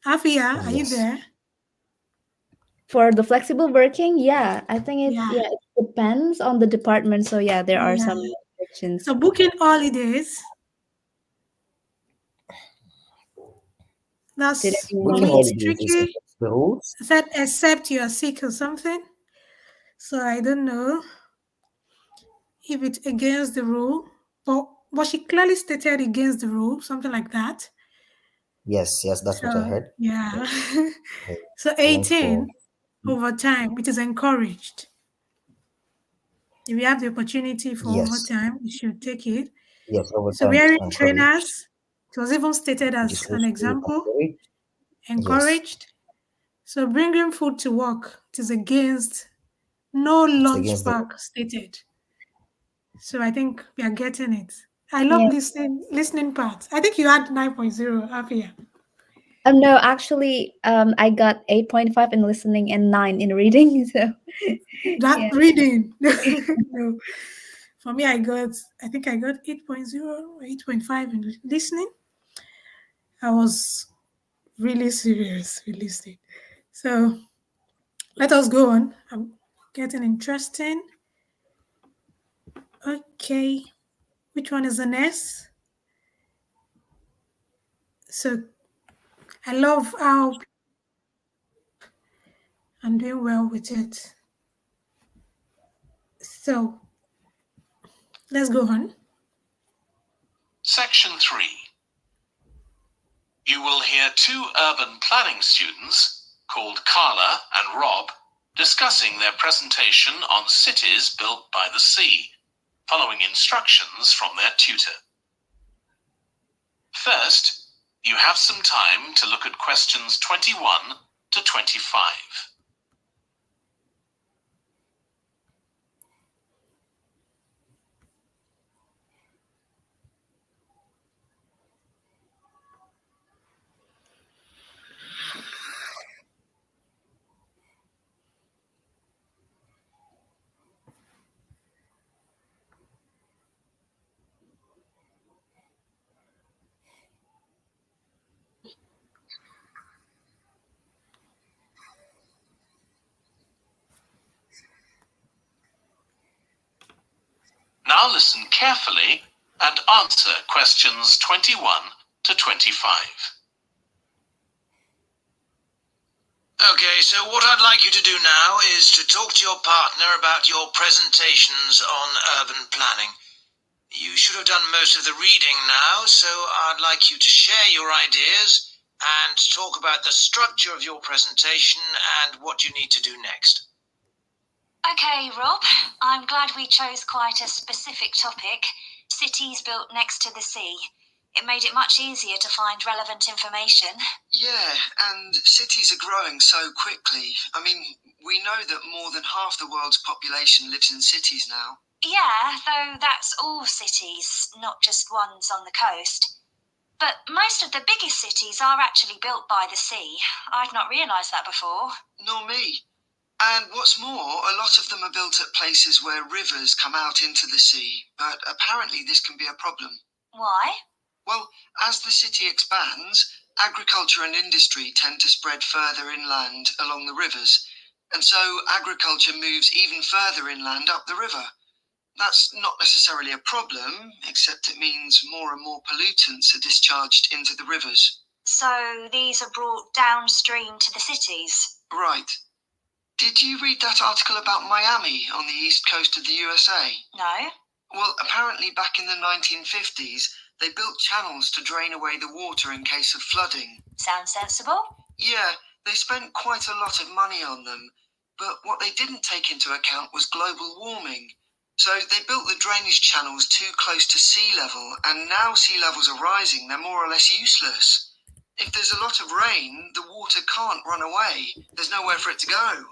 Afia, are you Yes. there? For the flexible working, yeah, I think Yeah, it depends on the department. So yeah, there are yeah. some restrictions. So booking holidays. Did That's for Booking anyone? me. It's holidays is tricky. against the rules. I said except you are sick or something. So I don't know if it's against the rule, but she clearly stated against the rule, something like that. Yes, that's what I So heard. yeah. I, So I went for 18, over time, it is encouraged. If you have the opportunity for Yes. overtime, you should take it. Yes, So overtime is wearing encouraged. trainers, it was even stated It as is an also example, encouraged. Yes. encouraged. So bringing food to work, it is against no It's lunch against the pack stated. So I think we are getting it. I love Yeah. listening part. I think you had 9.0, Afia. No, actually, I got 8.5 in listening and 9 in reading. So, That yeah. reading. No. For me, I think I got 8.0 or 8.5 in listening. I was really serious with listening. So let us go on. I'm getting interesting. Okay. Which one is the next? So I love how I'm doing well with it. So let's go on. Section 3. You will hear two urban planning students, called Carla and Rob, discussing their presentation on cities built by the sea, following instructions from their tutor. First, you have some time to look at questions 21 to 25. Now listen carefully and answer questions 21 to 25. Okay, so what I'd like you to do now is to talk to your partner about your presentations on urban planning. You should have done most of the reading now, so I'd like you to share your ideas and talk about the structure of your presentation and what you need to do next. Okay, Rob, I'm glad we chose quite a specific topic, cities built next to the sea. It made it much easier to find relevant information. Yeah, and cities are growing so quickly. I mean, we know that more than half the world's population lives in cities now. Yeah, though that's all cities, not just ones on the coast. But most of the biggest cities are actually built by the sea. I'd not realised that before. Nor me. And what's more, a lot of them are built at places where rivers come out into the sea, but apparently this can be a problem. Why? Well, as the city expands, agriculture and industry tend to spread further inland along the rivers, and so agriculture moves even further inland up the river. That's not necessarily a problem, except it means more and more pollutants are discharged into the rivers. So these are brought downstream to the cities? Right. Did you read that article about Miami on the east coast of the USA? No. Well, apparently back in the 1950s, they built channels to drain away the water in case of flooding. Sounds sensible. Yeah, they spent quite a lot of money on them, but what they didn't take into account was global warming. So they built the drainage channels too close to sea level, and now sea levels are rising, they're more or less useless. If there's a lot of rain, the water can't run away. There's nowhere for it to go.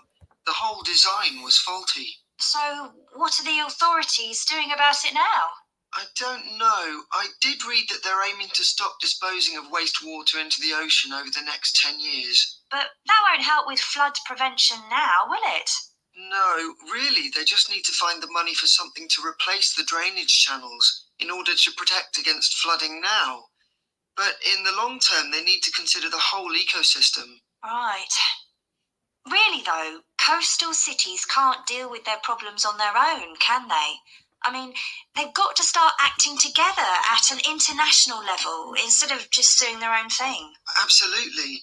The whole design was faulty. So what are the authorities doing about it now? I don't know. I did read that they're aiming to stop disposing of wastewater into the ocean over the next 10 years. But that won't help with flood prevention now, will it? No, really, they just need to find the money for something to replace the drainage channels in order to protect against flooding now. But in the long term, they need to consider the whole ecosystem. Right. Really though, coastal cities can't deal with their problems on their own, can they? I mean, they've got to start acting together at an international level instead of just doing their own thing. Absolutely.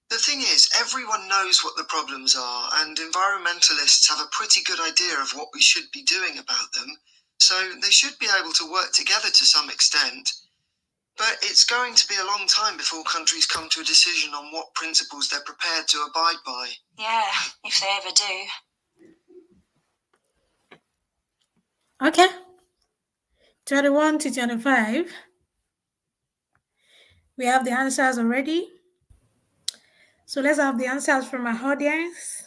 The thing is, everyone knows what the problems are, and environmentalists have a pretty good idea of what we should be doing about them, so they should be able to work together to some extent. But it's going to be a long time before countries come to a decision on what principles they're prepared to abide by. Yeah, if they ever do. Okay. 21 to 25. We have the answers already. So let's have the answers from our audience.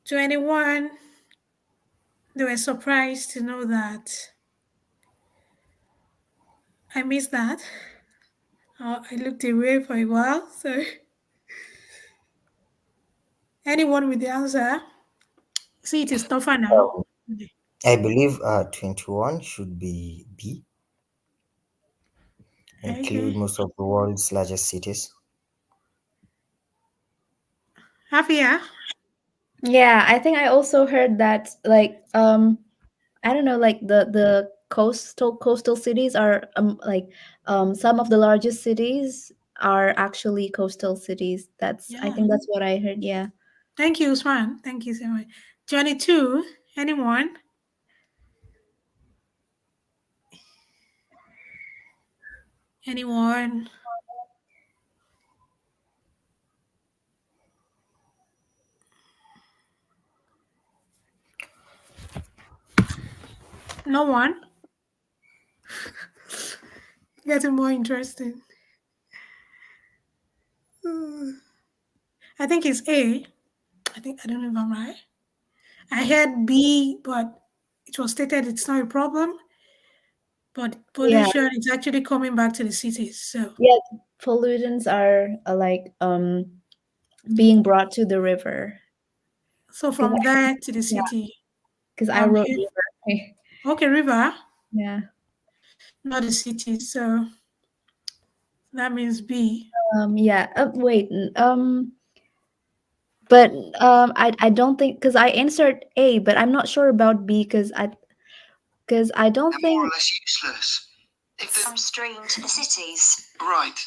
21, they were surprised to know that I missed that. I looked away for a while. So, anyone with the answer? See, it is tougher now. Um, I believe 21 should be B, include Okay. most of the world's largest cities. Hafia? Yeah, I think I also heard that like I don't know, like the coastal cities are some of the largest cities are actually coastal cities. That's I Yeah. think that's what I heard. Yeah. Thank you, Usman. Thank you so much. 22, anyone? Anyone? No one? Getting more interesting. I think it's A. I don't know if I'm right. I heard B, but it was stated it's not a problem. But Yeah. pollution is actually coming back to the cities. So, Yeah. Pollutants are being brought to the river. so Because from there to the yeah, city. because I Um, wrote here- river. okay, river, Yeah. not the city. So that means B. Yeah. Wait. But I don't think because I answered A, but I'm not sure about B because I don't They're more or think. less useless. If the Downstream to the cities. right.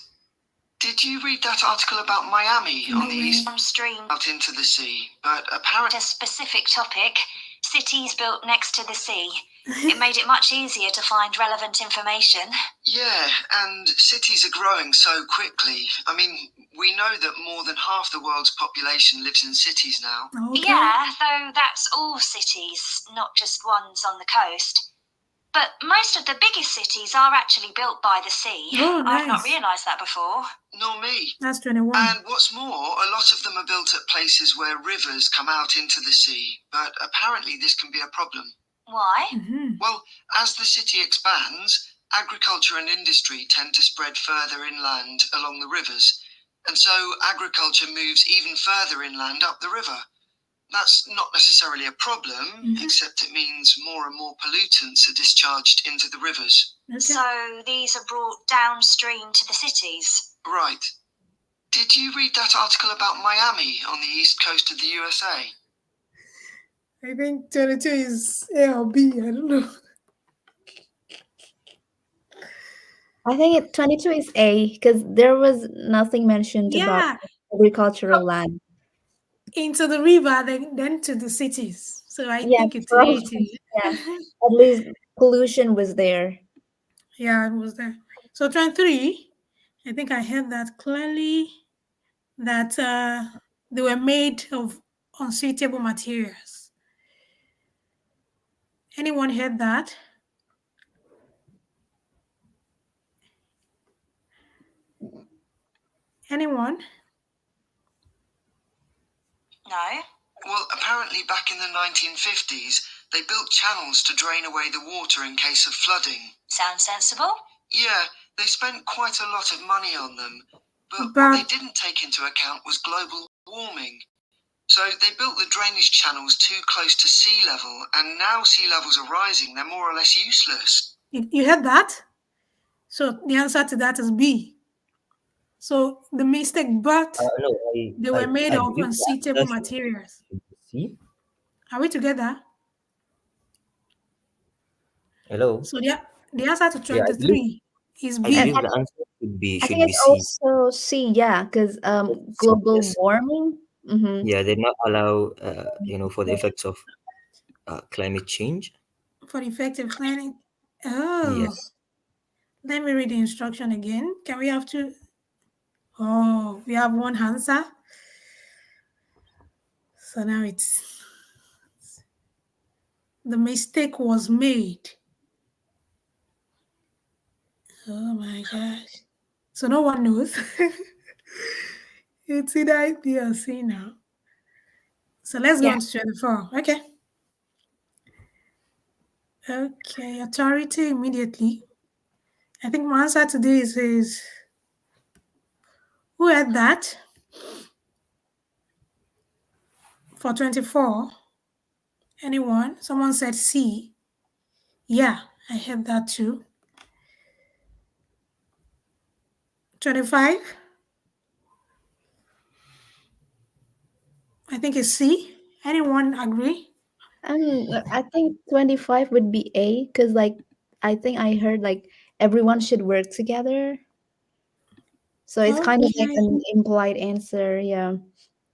Did you read that article about Miami on the east Downstream out into the sea? But apparently, a specific topic, cities built next to the sea. It made it much easier to find relevant information. yeah, and cities are growing so quickly. I mean, we know that more than half the world's population lives in cities now. Okay. Yeah, though that's all cities, not just ones on the coast. But most of the biggest cities are actually built by the sea. Oh, I've not nice. realised that before. Nor me. That's 21. And what's more, a lot of them are built at places where rivers come out into the sea, but apparently this can be a problem. Why? Mhm. Well, as the city expands, agriculture and industry tend to spread further inland along the rivers, and so agriculture moves even further inland up the river. That's not necessarily a problem, except it means more and more pollutants are discharged into the rivers. Okay. So these are brought downstream to the cities. Right. Did you read that article about Miami on the east coast of the USA? I think 22 is A or B. I don't know. I think 22 is A because there was nothing mentioned about Yeah, agricultural land. into the river, then to the cities. So I Yeah, think it's A probably. too. Yeah, at least pollution was there. Yeah, it was there. So 23, I think I heard that clearly that they were made of unsuitable materials. Anyone heard that? Anyone? No? Well, apparently back in the 1950s, they built channels to drain away the water in case of flooding. Sounds sensible? Yeah, they spent quite a lot of money on them, but what But they didn't take into account was global warming. So they built the drainage channels too close to sea level, and now sea levels are rising. They're more or less useless. you heard that? So the answer to that is B. So the mistake, but No, they were made I of believe the unsuitable answer materials. should be C. Are we together? Hello. So the answer to Yeah, 23 is I I, believe B. the answer I should think be it's C. also C. Yeah, because C, global yes. warming. Mm-hmm. Yeah, they not allow for the effects of climate change. For effective planning. Oh, Yes. let me read the instruction again. Can we have to? Oh, we have one answer. So now it's the mistake was made. Oh my gosh. So no one knows. It's either B or C now. So let's go Yeah. on to 24. Okay. Okay, authority immediately. I think my answer to this is who had that? For 24. Anyone? Someone said C. Yeah, I had that too. 25. I think it's C. Anyone agree? I think 25 would be A, because like I think I heard like everyone should work together. So it's kind of like Okay. an implied answer. Yeah.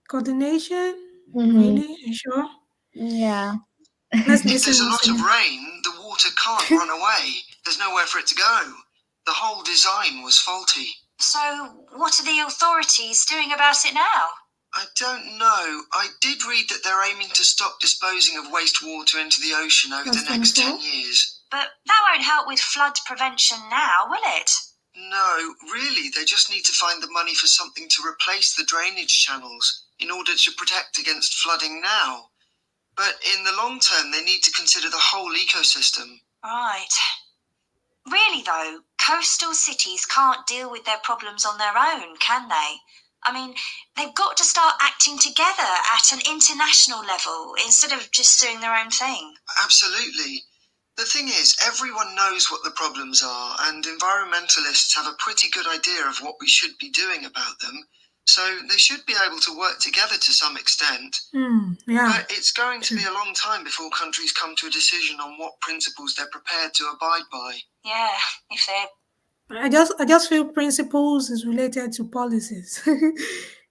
Coordination? Mm-hmm. Really? You sure? Yeah. Let's If listen there's a lot once of again. rain, the water can't run away. There's nowhere for it to go. The whole design was faulty. So, what are the authorities doing about it now? I don't know. I did read that they're aiming to stop disposing of wastewater into the ocean over That's the next 24. 10 years. But that won't help with flood prevention now, will it? No, really, they just need to find the money for something to replace the drainage channels in order to protect against flooding now. But in the long term, they need to consider the whole ecosystem. Right. Really, though, coastal cities can't deal with their problems on their own, can they? I mean, they've got to start acting together at an international level instead of just doing their own thing. Absolutely. The thing is, everyone knows what the problems are, and environmentalists have a pretty good idea of what we should be doing about them, so they should be able to work together to some extent. Yeah. But it's going to be a long time before countries come to a decision on what principles they're prepared to abide by. Yeah, if they're... But I just feel principles is related to policies.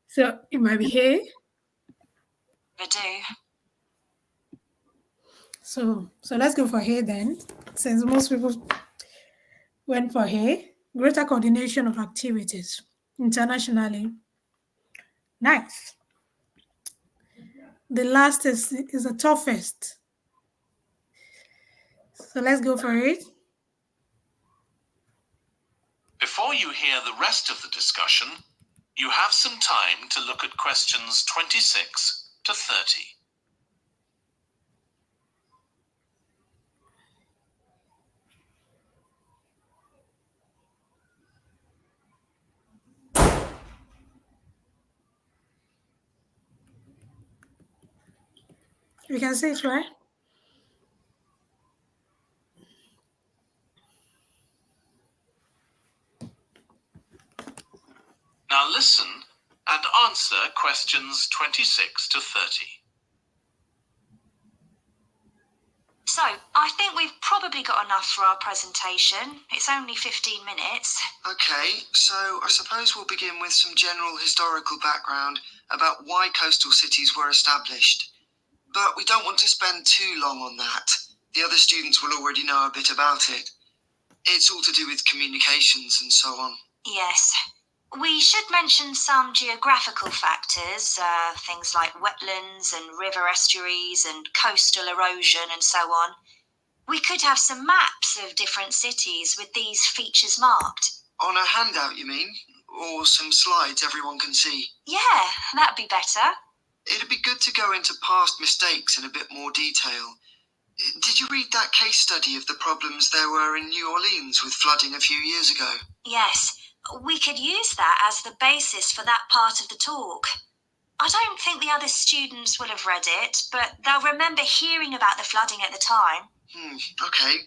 So it might be here. they do. So let's go for here then. Since most people went for here. Greater coordination of activities internationally. Nice. The last is the toughest. So let's go for it. Before you hear the rest of the discussion, you have some time to look at questions 26 to 30. You can see it, right? Now listen and answer questions 26 to 30. So, I think we've probably got enough for our presentation. It's only 15 minutes. Okay, so I suppose we'll begin with some general historical background about why coastal cities were established. But we don't want to spend too long on that. The other students will already know a bit about it. It's all to do with communications and so on. Yes. We should mention some geographical factors, things like wetlands and river estuaries and coastal erosion and so on. We could have some maps of different cities with these features marked. On a handout, you mean? Or some slides everyone can see? Yeah, that'd be better. It'd be good to go into past mistakes in a bit more detail. Did you read that case study of the problems there were in New Orleans with flooding a few years ago? Yes, we could use that as the basis for that part of the talk. I don't think the other students will have read it, but they'll remember hearing about the flooding at the time. Okay.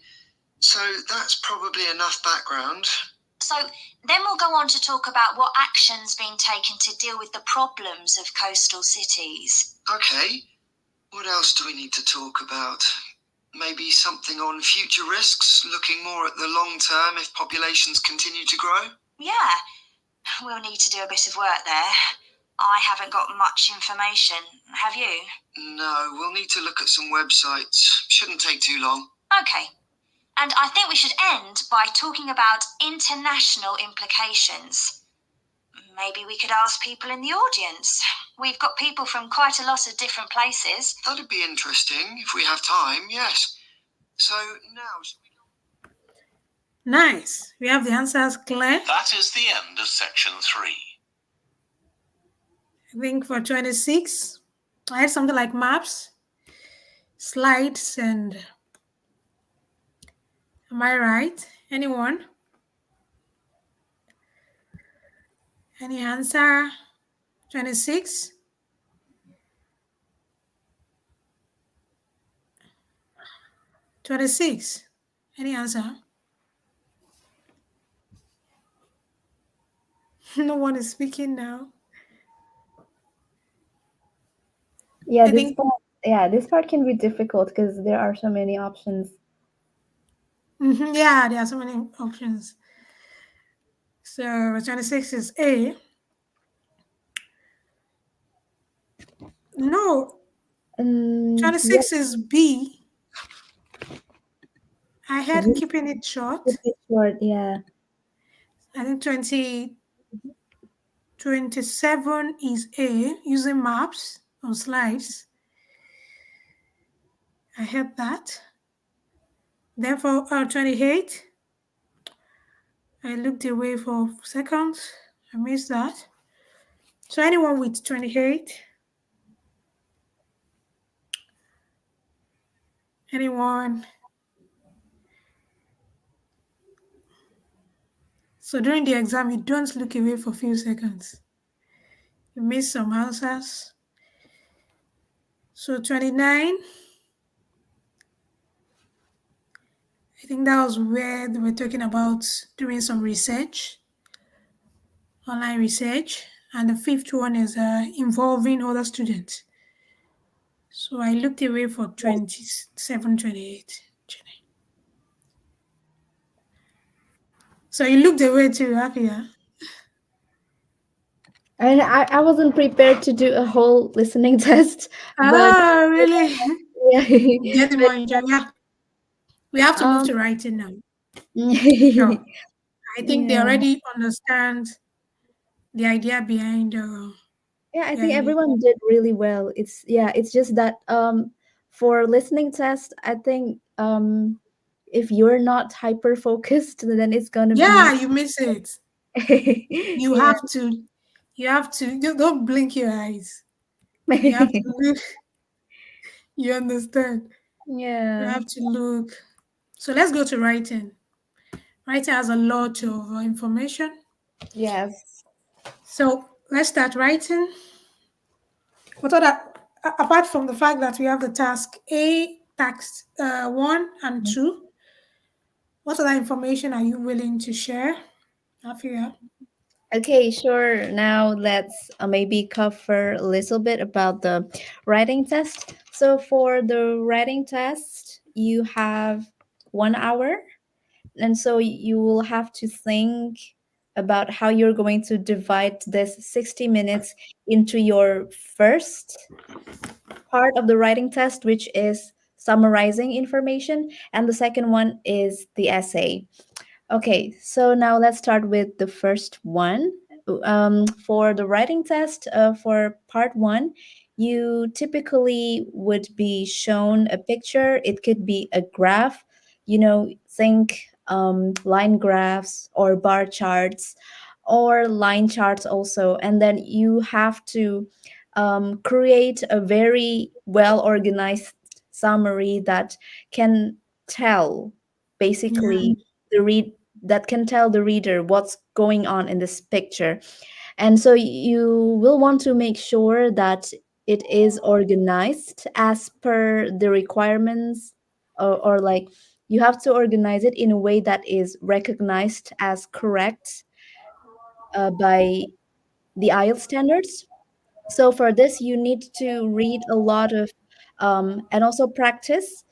So that's probably enough background. So then we'll go on to talk about what action's being taken to deal with the problems of coastal cities. Okay. What else do we need to talk about? Maybe something on future risks, looking more at the long term if populations continue to grow? Yeah, we'll need to do a bit of work there. I haven't got much information. Have you? No, we'll need to look at some websites. Shouldn't take too long. Okay. And I think we should end by talking about international implications. Maybe we could ask people in the audience. We've got people from quite a lot of different places. That'd be interesting if we have time, yes. So now, shall we Nice. We have the answers clear. That is the end of section 3. I think for 26, I had something like maps, slides, and am I right? Anyone? Any answer? 26? 26? Any answer? No one is speaking now. Yeah, I think this part can be difficult because there are so many options. yeah, there are so many options. So 26 is A. No, Yeah, 26 is B. I had keep keeping it short. it short. Yeah. I think 27 is A, using maps or slides. I had that. Then for 28, I looked away for seconds. I missed that. So anyone with 28? Anyone? So during the exam, you don't look away for a few seconds. You miss some answers. So 29, I think that was where they were talking about doing some research, online research. And the fifth one is involving other students. So I looked away for 27, 28. So you looked away too, Afia. And I wasn't prepared to do a whole listening test, but Ah, really? yeah, Get more enjoy. Yeah, we have to move um, to writing now. yeah, Sure. I think they already understand the idea behind yeah. I think the everyone did really well. It's just that for listening test, I think if you're not hyper focused, then it's gonna yeah, be you miss it. You yeah. have to, don't blink your eyes. You have to look, you understand. You Yeah. have to look. So let's go to writing. Writing has a lot of information. Yes. So let's start writing. What other, apart from the fact that we have the task A, task 1 and 2, what other information are you willing to share, Afia? Okay, sure. Now let's maybe cover a little bit about the writing test. So for the writing test, you have 1 hour, and so you will have to think about how you're going to divide this 60 minutes into your first part of the writing test, which is summarizing information, and the second one is the essay. Okay, so now let's start with the first one. For the writing test, for part one, you typically would be shown a picture. It could be a graph, think line graphs or bar charts or line charts also. And then you have to create a very well organized summary that can tell Yeah, basically the read that can tell the reader what's going on in this picture. And so you will want to make sure that it is organized as per the requirements, or like you have to organize it in a way that is recognized as correct by the IELTS standards. So for this, you need to read a lot of and also practice,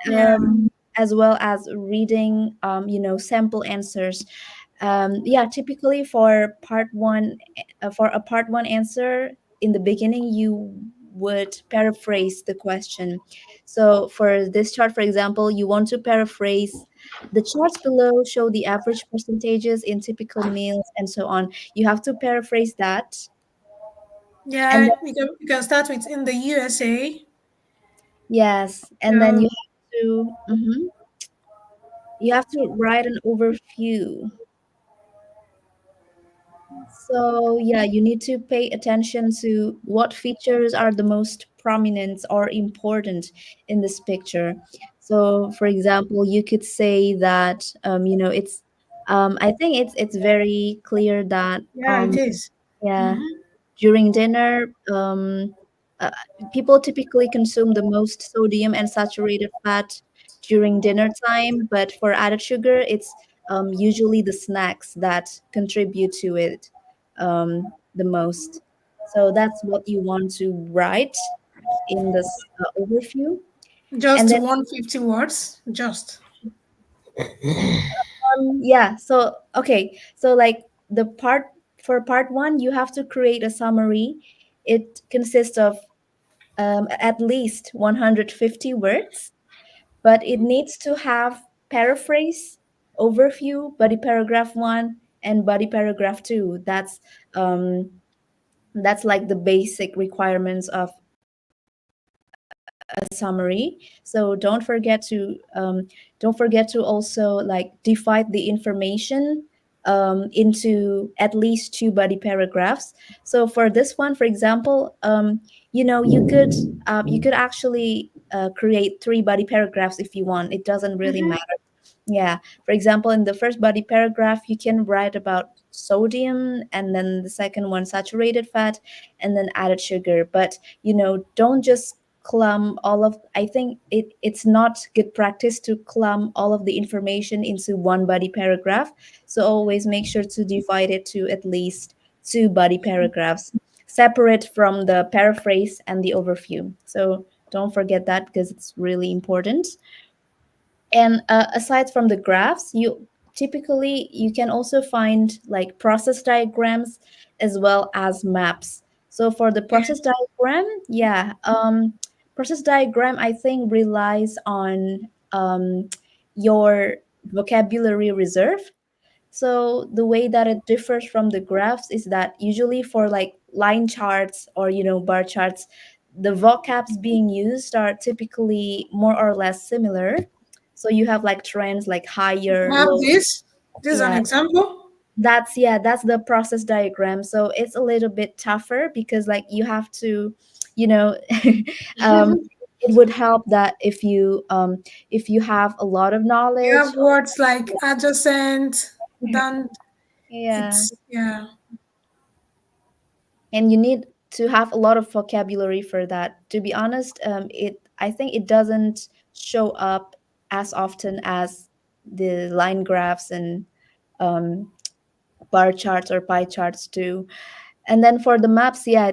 yeah, as well as reading, sample answers. Yeah, typically for part one, for a part one answer in the beginning, you would paraphrase the question. So for this chart, for example, you want to paraphrase. The charts below show the average percentages in typical meals and so on. You have to paraphrase that. And Yeah, then, we can start with in the USA. yes, and then So you have to write an overview. So, yeah, you need to pay attention to what features are the most prominent or important in this picture. So, for example, you could say that I think it's very clear that yeah, it is. yeah, Mm-hmm. during dinner, uh, people typically consume the most sodium and saturated fat during dinner time, but for added sugar, it's usually the snacks that contribute to it the most. So that's what you want to write in this overview. And Just then, 150 words. Just. yeah, so okay, so like the part for part one, you have to create a summary. It consists of at least 150 words, but it needs to have paraphrase, overview, body paragraph one, and body paragraph two. That's like the basic requirements of a summary. So don't forget to also like divide the information into at least two body paragraphs. So for this one, for example, you could actually create three body paragraphs if you want. It doesn't really Mm-hmm. matter. Yeah. For example, in the first body paragraph, you can write about sodium, and then the second one, saturated fat, and then added sugar. But don't just clump all of I think it's not good practice to clump all of the information into one body paragraph. So always make sure to divide it to at least two body paragraphs, separate from the paraphrase and the overview. So don't forget that because it's really important. And aside from the graphs, you can also find like process diagrams as well as maps. So for the process Yes. diagram, yeah, process diagram I think relies on your vocabulary reserve. So the way that it differs from the graphs is that usually for like line charts or bar charts, the vocabs being used are typically more or less similar. So you have like trends like higher, I have low. this. This is an Yeah, example. that's the process diagram. So it's a little bit tougher because like you have to, you know, um, it would help that if you have a lot of You have knowledge. words like adjacent, then Yeah, it's yeah. and you need to have a lot of vocabulary for that. To be honest, it I think it doesn't show up as often as the line graphs and um, bar charts or pie charts do. And then for the maps, yeah,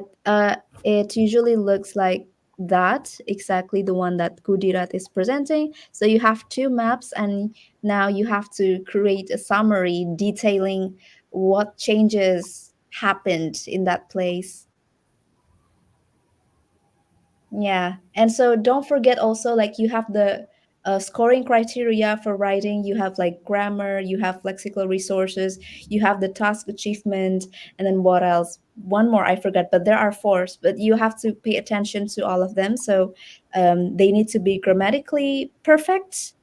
it usually looks like that, exactly the one that Kudirat is presenting. So you have two maps, and now you have to create a summary detailing what changes happened in that place. Yeah. And so don't forget also, like, you have the scoring criteria for writing. You have like grammar, you have lexical resources, you have the task achievement, and then what else? One more I forgot, but there are four. But you have to pay attention to all of them. So they need to be grammatically perfect,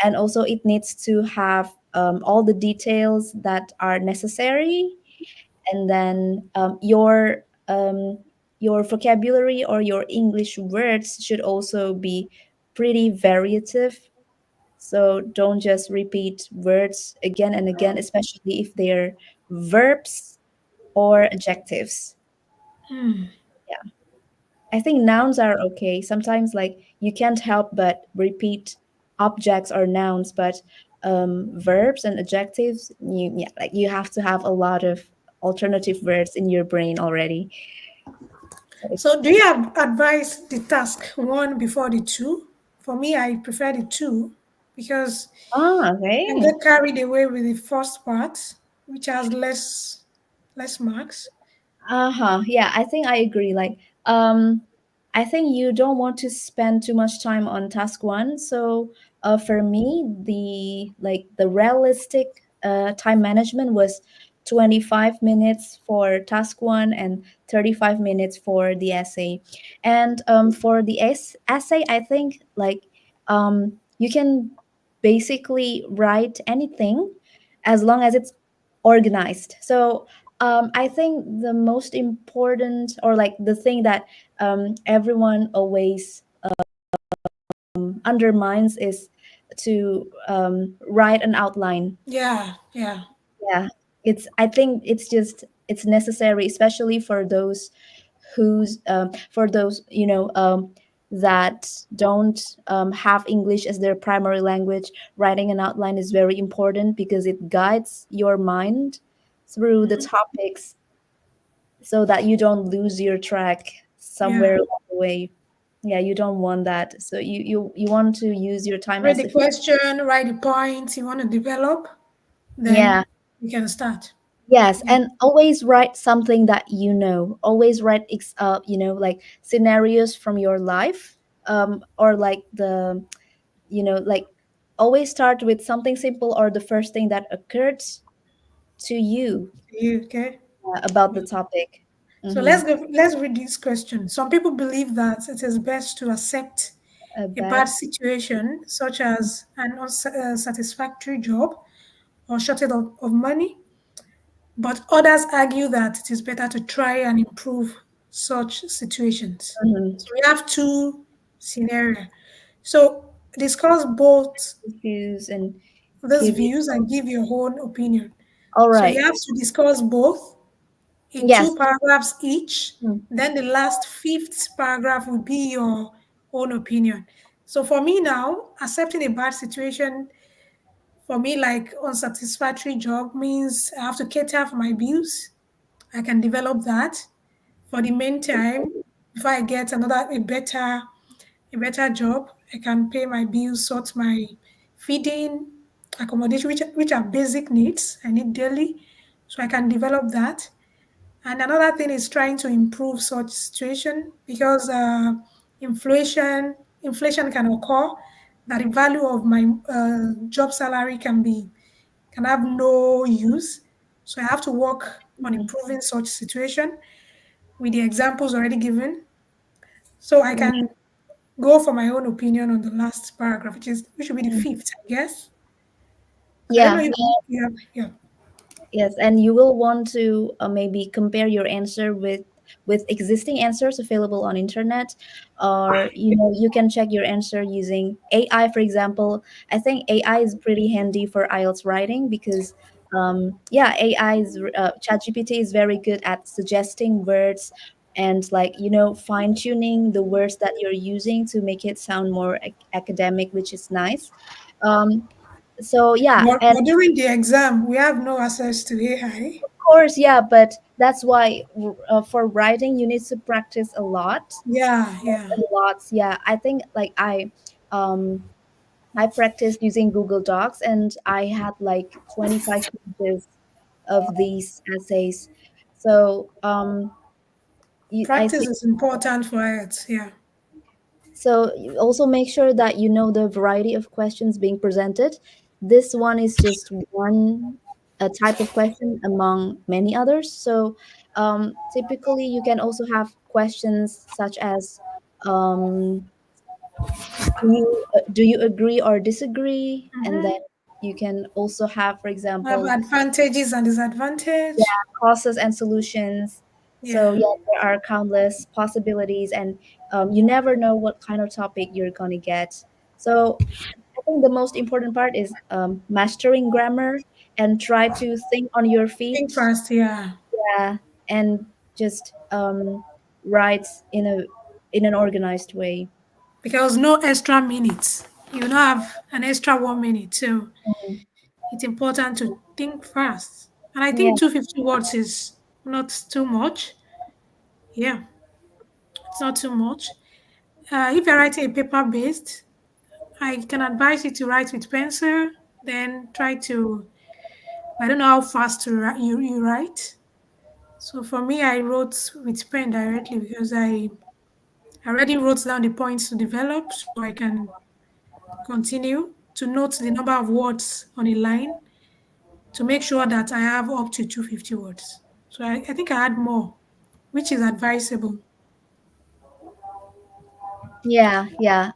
and also it needs to have all the details that are necessary. And then your vocabulary or your English words should also be pretty variative. So don't just repeat words again and again, especially if they're verbs or adjectives. Hmm. Yeah, I think nouns are okay. Sometimes, like, you can't help but repeat objects or nouns, but verbs and adjectives, you have to have a lot of alternative words in your brain already. So So do you advise the task one before the two? For me, I prefer the two because I okay. get carried away with the first part, which has less marks. Uh-huh. Yeah, I think I agree. Like, um, I think you don't want to spend too much time on task one. So for me, the realistic time management was 25 minutes for task one and 35 minutes for the essay. And for the essay, I think you can basically write anything as long as it's organized. So I think the most important, or like the thing that everyone always undermines, is to write an outline. Yeah, yeah, Yeah, I think it's necessary, especially for those that don't have English as their primary language. Writing an outline is very important because it guides your mind through the topics so that you don't lose your track yeah. somewhere along the way. Yeah, you don't want that. So you want to use your time Read as the if. question, write the points you want to develop, Yeah. then we can start. Yes, Yeah. and always write something that always write like scenarios from your life, or like like always start with something simple or the first thing that occurred to you You okay? about the topic. So Mm-hmm. let's read this question. Some people believe that it is best to accept A a bad bad. situation, such as an unsatisfactory job or shortage of money, but others argue that it is better to try and improve such situations. Mhm. So we have two scenarios. So discuss both Views and these give you. views and give your own opinion. All So right. you have to discuss both in two Yes. paragraphs each. Mm. Then the last fifth paragraph will be your own opinion. So for me now, accepting a bad situation, for me, like unsatisfactory job means I have to cater for my bills. I can develop that. For the meantime, if I get a better job, I can pay my bills, sort my feeding, accommodation, which are basic needs I need daily. So I can develop that. And another thing is trying to improve such situation because inflation inflation can occur, that the value of my job salary can have no use. So I have to work on Mhm. improving such situation with the examples already given. So I can go for my own opinion on the last paragraph, which will be the Mm. fifth, I guess. So I don't know Yeah. if you have, yeah. Yes, and you will want to maybe compare your answer with existing answers available on internet, or you can check your answer using AI, for example. I think AI is pretty handy for IELTS writing because yeah, ChatGPT is very good at suggesting words and like fine tuning the words that you're using to make it sound more academic, which is nice. Um, so yeah, and But during the exam, we have no access to AI. course, yeah, but that's why for writing you need to practice Yeah, yeah. a lot. Yeah, I think um I practiced using Google Docs, and I had like 25 pages of these essays. So I Practice think. is important for it. Yeah. So you also make sure that you know the variety of questions being presented. This one is just one a type of question among many others. So typically, you can also have questions such as, um, do you agree or disagree? And then Mm-hmm. you can also have, for Have example, advantages and yeah, disadvantage. causes and solutions. So Yeah. yeah, there are countless possibilities, and you never know what kind of topic you're gonna get. So I think the most important part is mastering grammar and try to think on your Think feet. fast. Yeah. Yeah, and just write in an organized way. Because no extra minutes. You don't have an extra 1 minute. So Mhm. it's important to think fast. And I Yeah. think 250 words is not too much. Yeah, it's not too much. If you're writing a paper based, I can advise you to write with pencil, then try to, I don't know how fast you write. So for me, I wrote with pen directly because I already wrote down the points to develop so I can continue to note the number of words on a line to make sure that I have up to 250 words. So I think I had more, which is advisable. Yeah, yeah.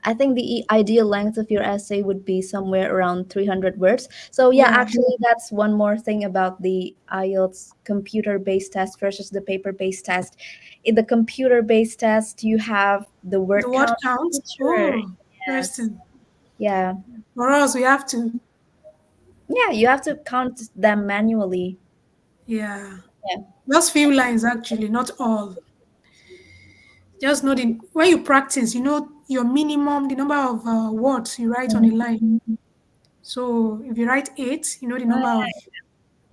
I think the ideal length of your essay would be somewhere around 300 words. So yeah, Yeah, actually that's one more thing about the IELTS computer-based test versus the paper-based test. In the computer-based test, you have the the word word count count. feature. Oh, Yes. interesting. Yeah. For us, we have to. Yeah, you have to count them manually. Yeah, Yeah. just few lines actually, not all. Just know the when you practice, you know your minimum, the number of words you write on a line. So if you write eight, you know the number Right. of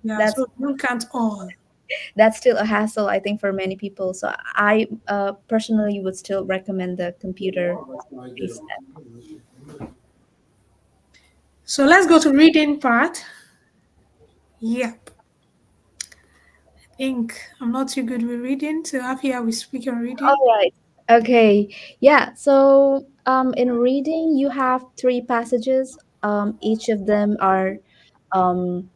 yeah. That's So you don't count all. that's still a hassle, I think, for many people. So I personally would still recommend the computer-based test. So let's go to reading part. Yep. I think I'm not too good with reading, so up here we speak on reading. All right. Okay. Yeah. So, in reading, you have three passages. Each of them are, um,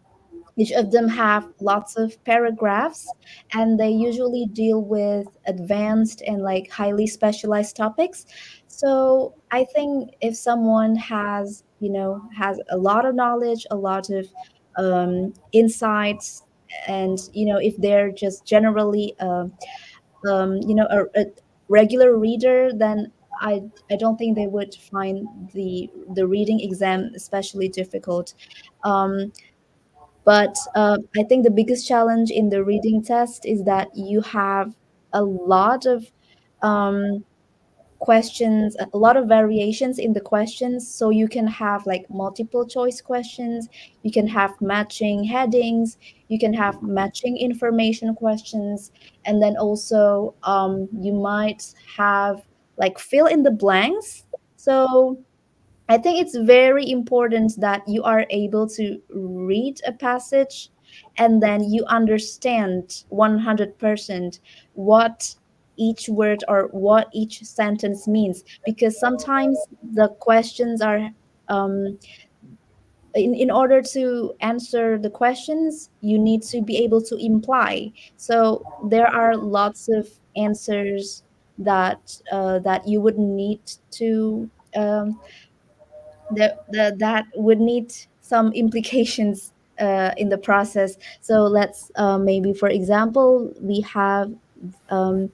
each of them have lots of paragraphs, and they usually deal with advanced and like highly specialized topics. So, I think if someone has, has a lot of knowledge, a lot of insights, and if they're just generally a regular reader, then I don't think they would find the reading exam especially difficult. Um, but I think the biggest challenge in the reading test is that you have a lot of um, questions, a lot of variations in the questions. So you can have like multiple choice questions, you can have matching headings, you can have matching information questions, and then also you might have like fill in the blanks. So I think it's very important that you are able to read a passage and then you understand 100% what each word or what each sentence means, because sometimes the questions are in order to answer the questions you need to be able to imply. So there are lots of answers that you would need to um, that would need some implications in the process. So let's maybe, for example, we have um,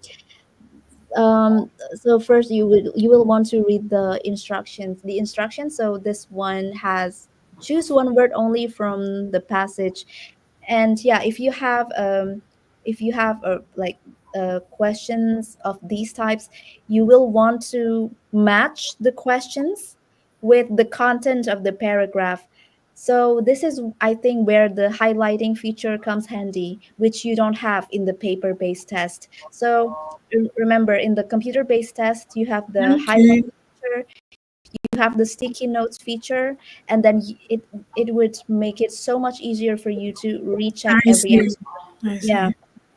so first you will want to read the instructions. So this one has choose one word only from the passage. And yeah, if you have like questions of these types, you will want to match the questions with the content of the paragraph. So this is, I think, where the highlighting feature comes handy, which you don't have in the paper based test. So remember, in the computer based test you have the Okay, highlighting feature, you have the sticky notes feature, and then it would make it so much easier for you to recheck I every see. answer. I Yeah. see.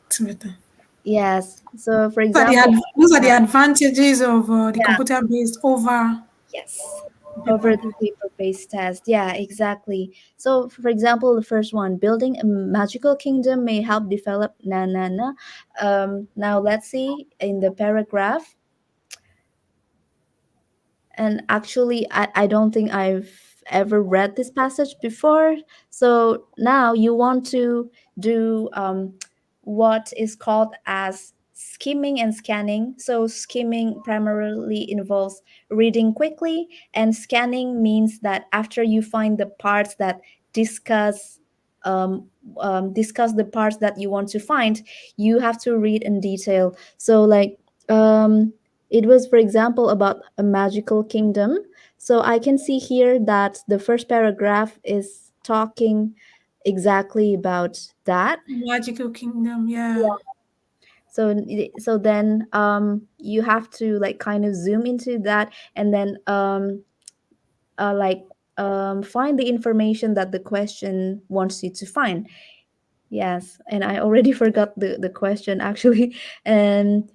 It's better. Yes. So for Those are the example, those are the uh, advantages of the yeah, computer based over yes, paper over the based. paper-based test. Yeah, exactly. So for example, the first one, building a magical kingdom may help develop na na na. Now let's see in the paragraph. And actually, I don't think I've ever read this passage before. So now you want to do what is called as skimming and scanning. So skimming primarily involves reading quickly, and scanning means that after you find the parts that discuss um, discuss the parts that you want to find, you have to read in detail. So like it was, for example, about a magical kingdom. So I can see here that the first paragraph is talking exactly about that. Magical kingdom, yeah. So then you have to like kind of zoom into that, and then like find the information that the question wants you to find. Yes, and I already forgot the question actually. And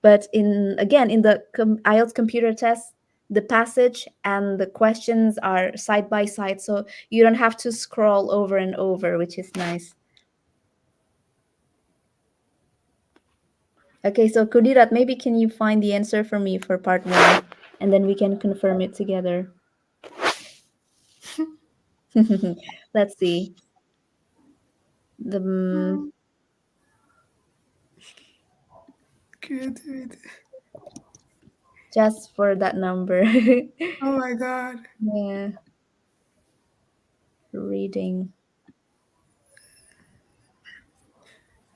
But in again in the IELTS computer test, the passage and the questions are side by side, so you don't have to scroll over and over, which is nice. Okay, so Kudirat, maybe can you find the answer for me for part one, and then we can confirm it together. Let's see. The Mm, good, good. just for that number. Oh my God. Yeah, reading.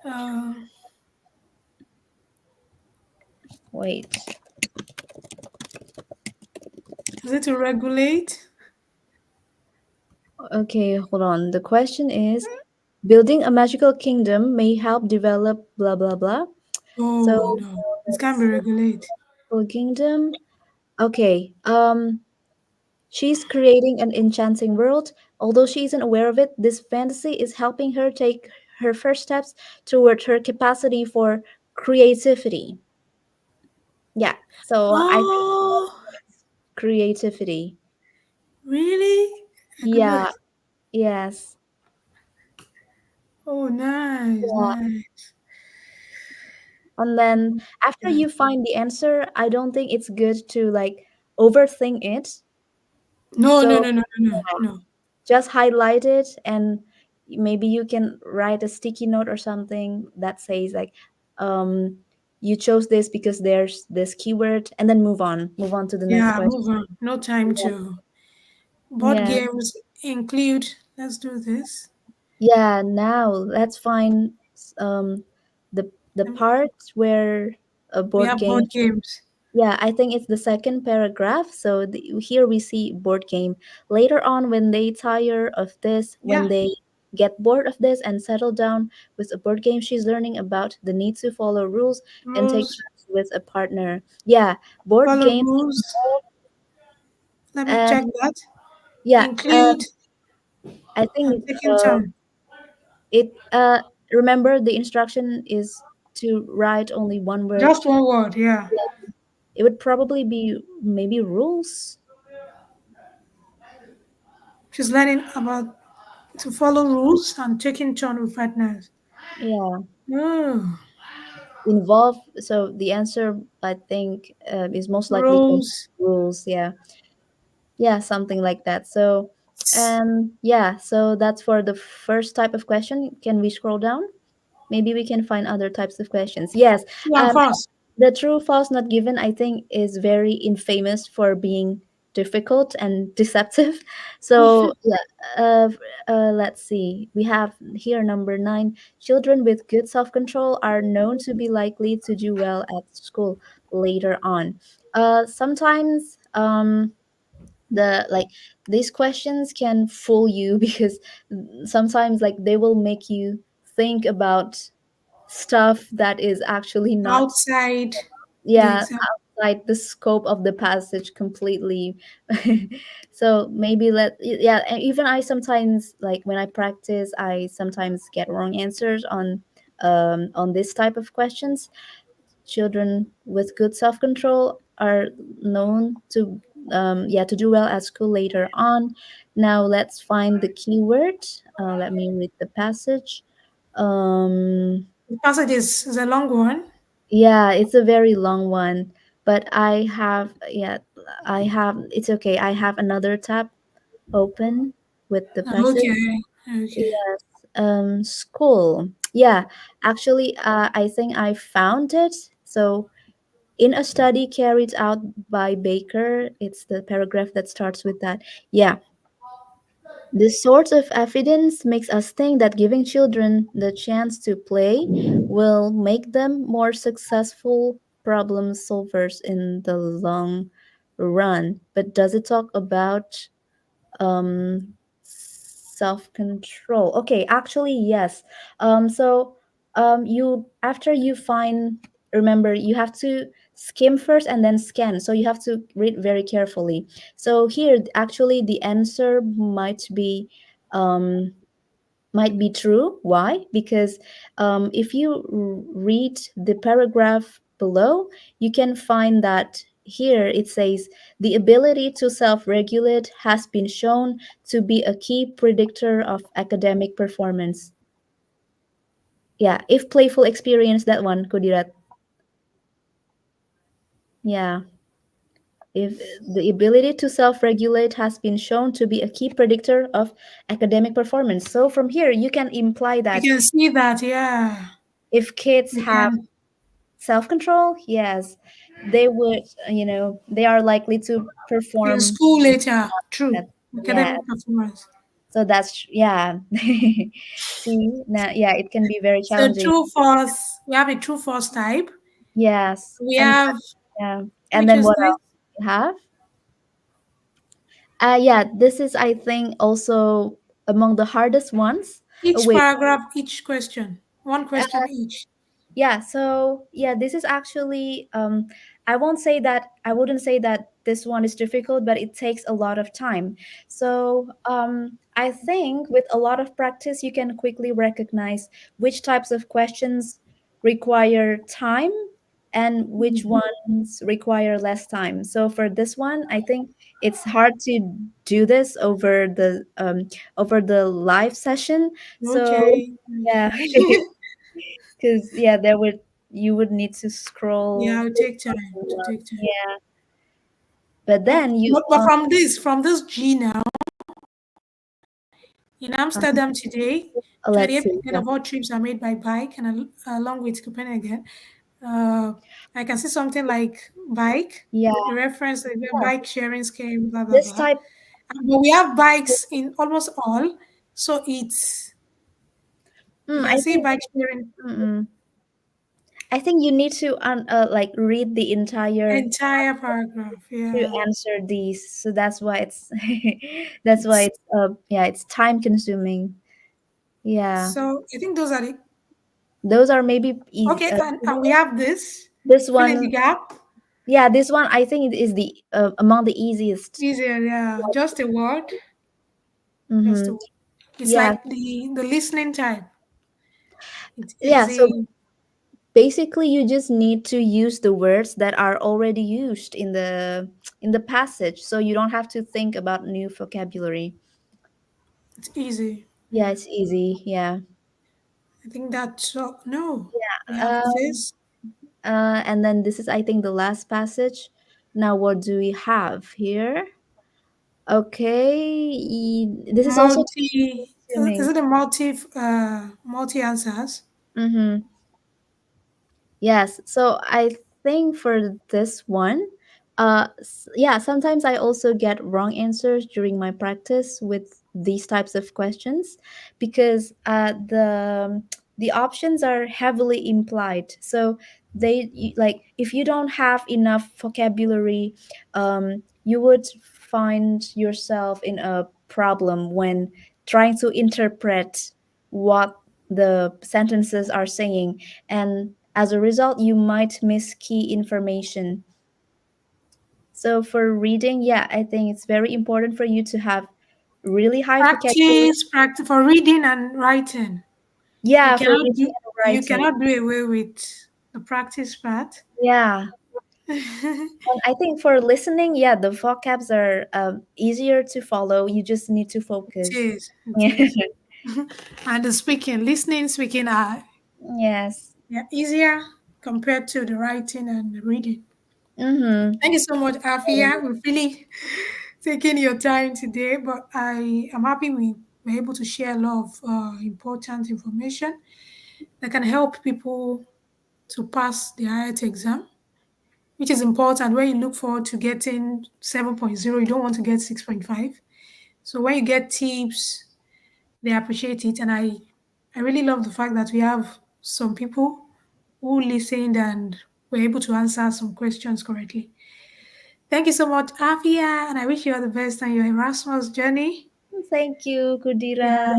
Uh, Wait. is it to regulate? Okay, hold on. The question is building a magical kingdom may help develop blah blah blah. Oh So no, it can't be regulate. magical kingdom. Okay. She's creating an enchanting world. Although she isn't aware of it, this fantasy is helping her take her first steps toward her capacity for creativity. Yeah. So I think Oh, creativity. really? I could Yeah. like. Yes. Oh, nice, Yeah. nice. And then after Yeah. you find the answer, I don't think it's good to like overthink it. No, no, So no, no, no, no, no. just highlight it, and maybe you can write a sticky note or something that says like um you chose this because there's this keyword, and then move on to the next Yeah, question. move on. No time to. Board Yeah. games include. Let's do this. Yeah, now let's find um the Um, part where a We board have game. board games. Yeah, I think it's the second paragraph. So here we see board game. Later on, when they tire of this, when Yeah, they get bored of this and settle down with a board game, she's learning about the need to follow rules and take rules. turns with a partner. Yeah, board Follow game. rules. Let me check And that. yeah, Include I and think taking turn. it. Remember the instruction is to write only one word. Just one word. Yeah. It would probably be maybe rules. She's learning about to follow rules and taking turn with partners. Yeah. Oh, Involve, so the answer I think is most likely going to rules. be rules. Yeah, yeah, something like that. So and yeah, so that's for the first type of question. Can we scroll down? Maybe we can find other types of questions. Yes. True and um false. the true false not given, I think, is very infamous for being difficult and deceptive. So yeah, let's see, we have here number 9. Children with good self-control are known to be likely to do well at school later on. Sometimes the like these questions can fool you because sometimes like they will make you think about stuff that is actually not, Outside the yeah, exam. outside the scope of the passage completely. So maybe yeah, and even I sometimes, like when I practice, I sometimes get wrong answers on this type of questions. Children with good self-control are known to yeah, to do well at school later on. Now let's find the keyword. Let me read the passage. um The passage is a long one. yeah, it's a very long one, but I have, yeah, I have, it's okay. I have another tab open with the passage. Okay. Okay. Yes, school. Yeah, actually, I think I found it. So, in a study carried out by Baker, it's the paragraph that starts with that. Yeah, this sort of evidence makes us think that giving children the chance to play will make them more successful problem solvers in the long run. But does it talk about self-control? Okay, actually yes. So you, after you find, remember you have to skim first and then scan, so you have to read very carefully. So here actually the answer um might be true. Why? Because if you read the paragraph below, you can find that here it says the ability to self regulate has been shown to be a key predictor of academic performance. Yeah, if playful experience, that one, Kudirat. Yeah, if the ability to self regulate has been shown to be a key predictor of academic performance. So from here, you can imply You that can see that, yeah. if kids You have can self control, yes, they would, they are likely to in perform school later. that. True. Yeah, Academic performance. so that's, yeah. See, now, yeah, it can be very So challenging. true false. We have a true false type. Yes. We And have yeah. And which then is what this? else you have? Yeah, this is, I think, also among the hardest ones. Oh, Each wait. paragraph, each question. One question each. Yeah, so yeah, this is actually I wouldn't say that this one is difficult, but it takes a lot of time. So I think with a lot of practice you can quickly recognize which types of questions require time and which Mhm. ones require less time. So for this one, I think it's hard to do this over the live session. So Okay. yeah. Because yeah, there would you would need to Yeah, scroll it'll take time. To take time. yeah, but But, then you but from this G now, in uh, Amsterdam today, let's see. 28% of all trips are made by bike, and along with Copenhagen, uh, I can see something like bike, Yeah, the reference, yeah, bike sharing scheme, blah blah this blah. type. But we have bikes in almost all, so you can I see think bike sharing mm, I think you need to like read the entire entire paragraph. to Yeah, answer these. So that's why it's that's why it's it's yeah, it's time consuming. Yeah, so I think those are the those are maybe easy. okay, and we have this This fill in the one, gap. yeah, this one I think it is the among the easiest. Easier, yeah. Just a word. Just a Mm-hmm. word. It's Yeah, like the listening type. It's yeah. So easy. basically you just need to use the words that are already used in the passage, so you don't have to think about new vocabulary. It's easy. Yeah, Yeah. it's easy. Yeah. I think that's so. No, we have um, this. and then this is, I think, the last passage. Now what do we have here? Okay, this is also Multi. Is assuming. it a multi answers? Mm-hmm. Yes. So I think for this one, yeah, sometimes I also get wrong answers during my practice with these types of questions because the options are heavily implied. So like if you don't have enough vocabulary, you would find yourself in a problem when trying to interpret what the sentences are saying, and as a result, you might miss key information. So for reading, yeah, I think it's very important for you to have really high vocabulary. Practice for reading and writing. You Yeah, for cannot reading do. and You writing. cannot do away with the practice part. Yeah. And I think for listening, yeah, the vocabs are easier to follow. You just need to It focus. is. It Yeah. is. And the speaking, speaking are Yes. yeah, easier compared to the writing and the reading. Mm-hmm. Thank you so much, Afia. We've really taken your time today, but I am happy we were able to share a lot of important information that can help people to pass the IELTS exam, which is important when you look forward to getting 7.0. You don't want to get 6.5. So when you get tips, they appreciate it. And I really love the fact that we have some people who listened and were able to answer some questions correctly. Thank you so much, Afia, and I wish you all the best on your Erasmus journey. Thank you, Yeah, Kudira. I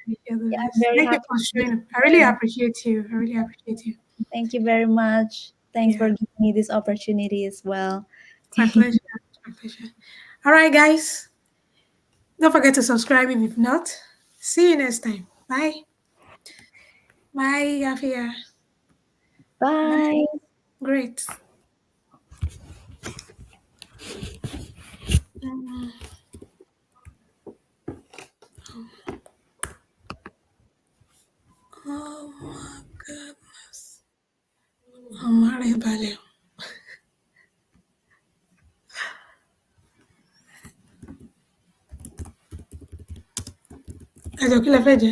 wish you all the Yeah, I'm best. very Thank you happy for to be showing up. I really here. appreciate you. I really appreciate you. Thank you very much. Thanks for Yeah, giving me this opportunity as well. it's my pleasure. It's my pleasure. All right, guys. Don't forget to subscribe if you've not. See you next time. Bye. Bye, Afia. Bye. Bye. Great. Mm, Oh my goodness. Amare balẹ̀. Ẹ̀jọ̀ kí lẹ fẹ́ jẹ?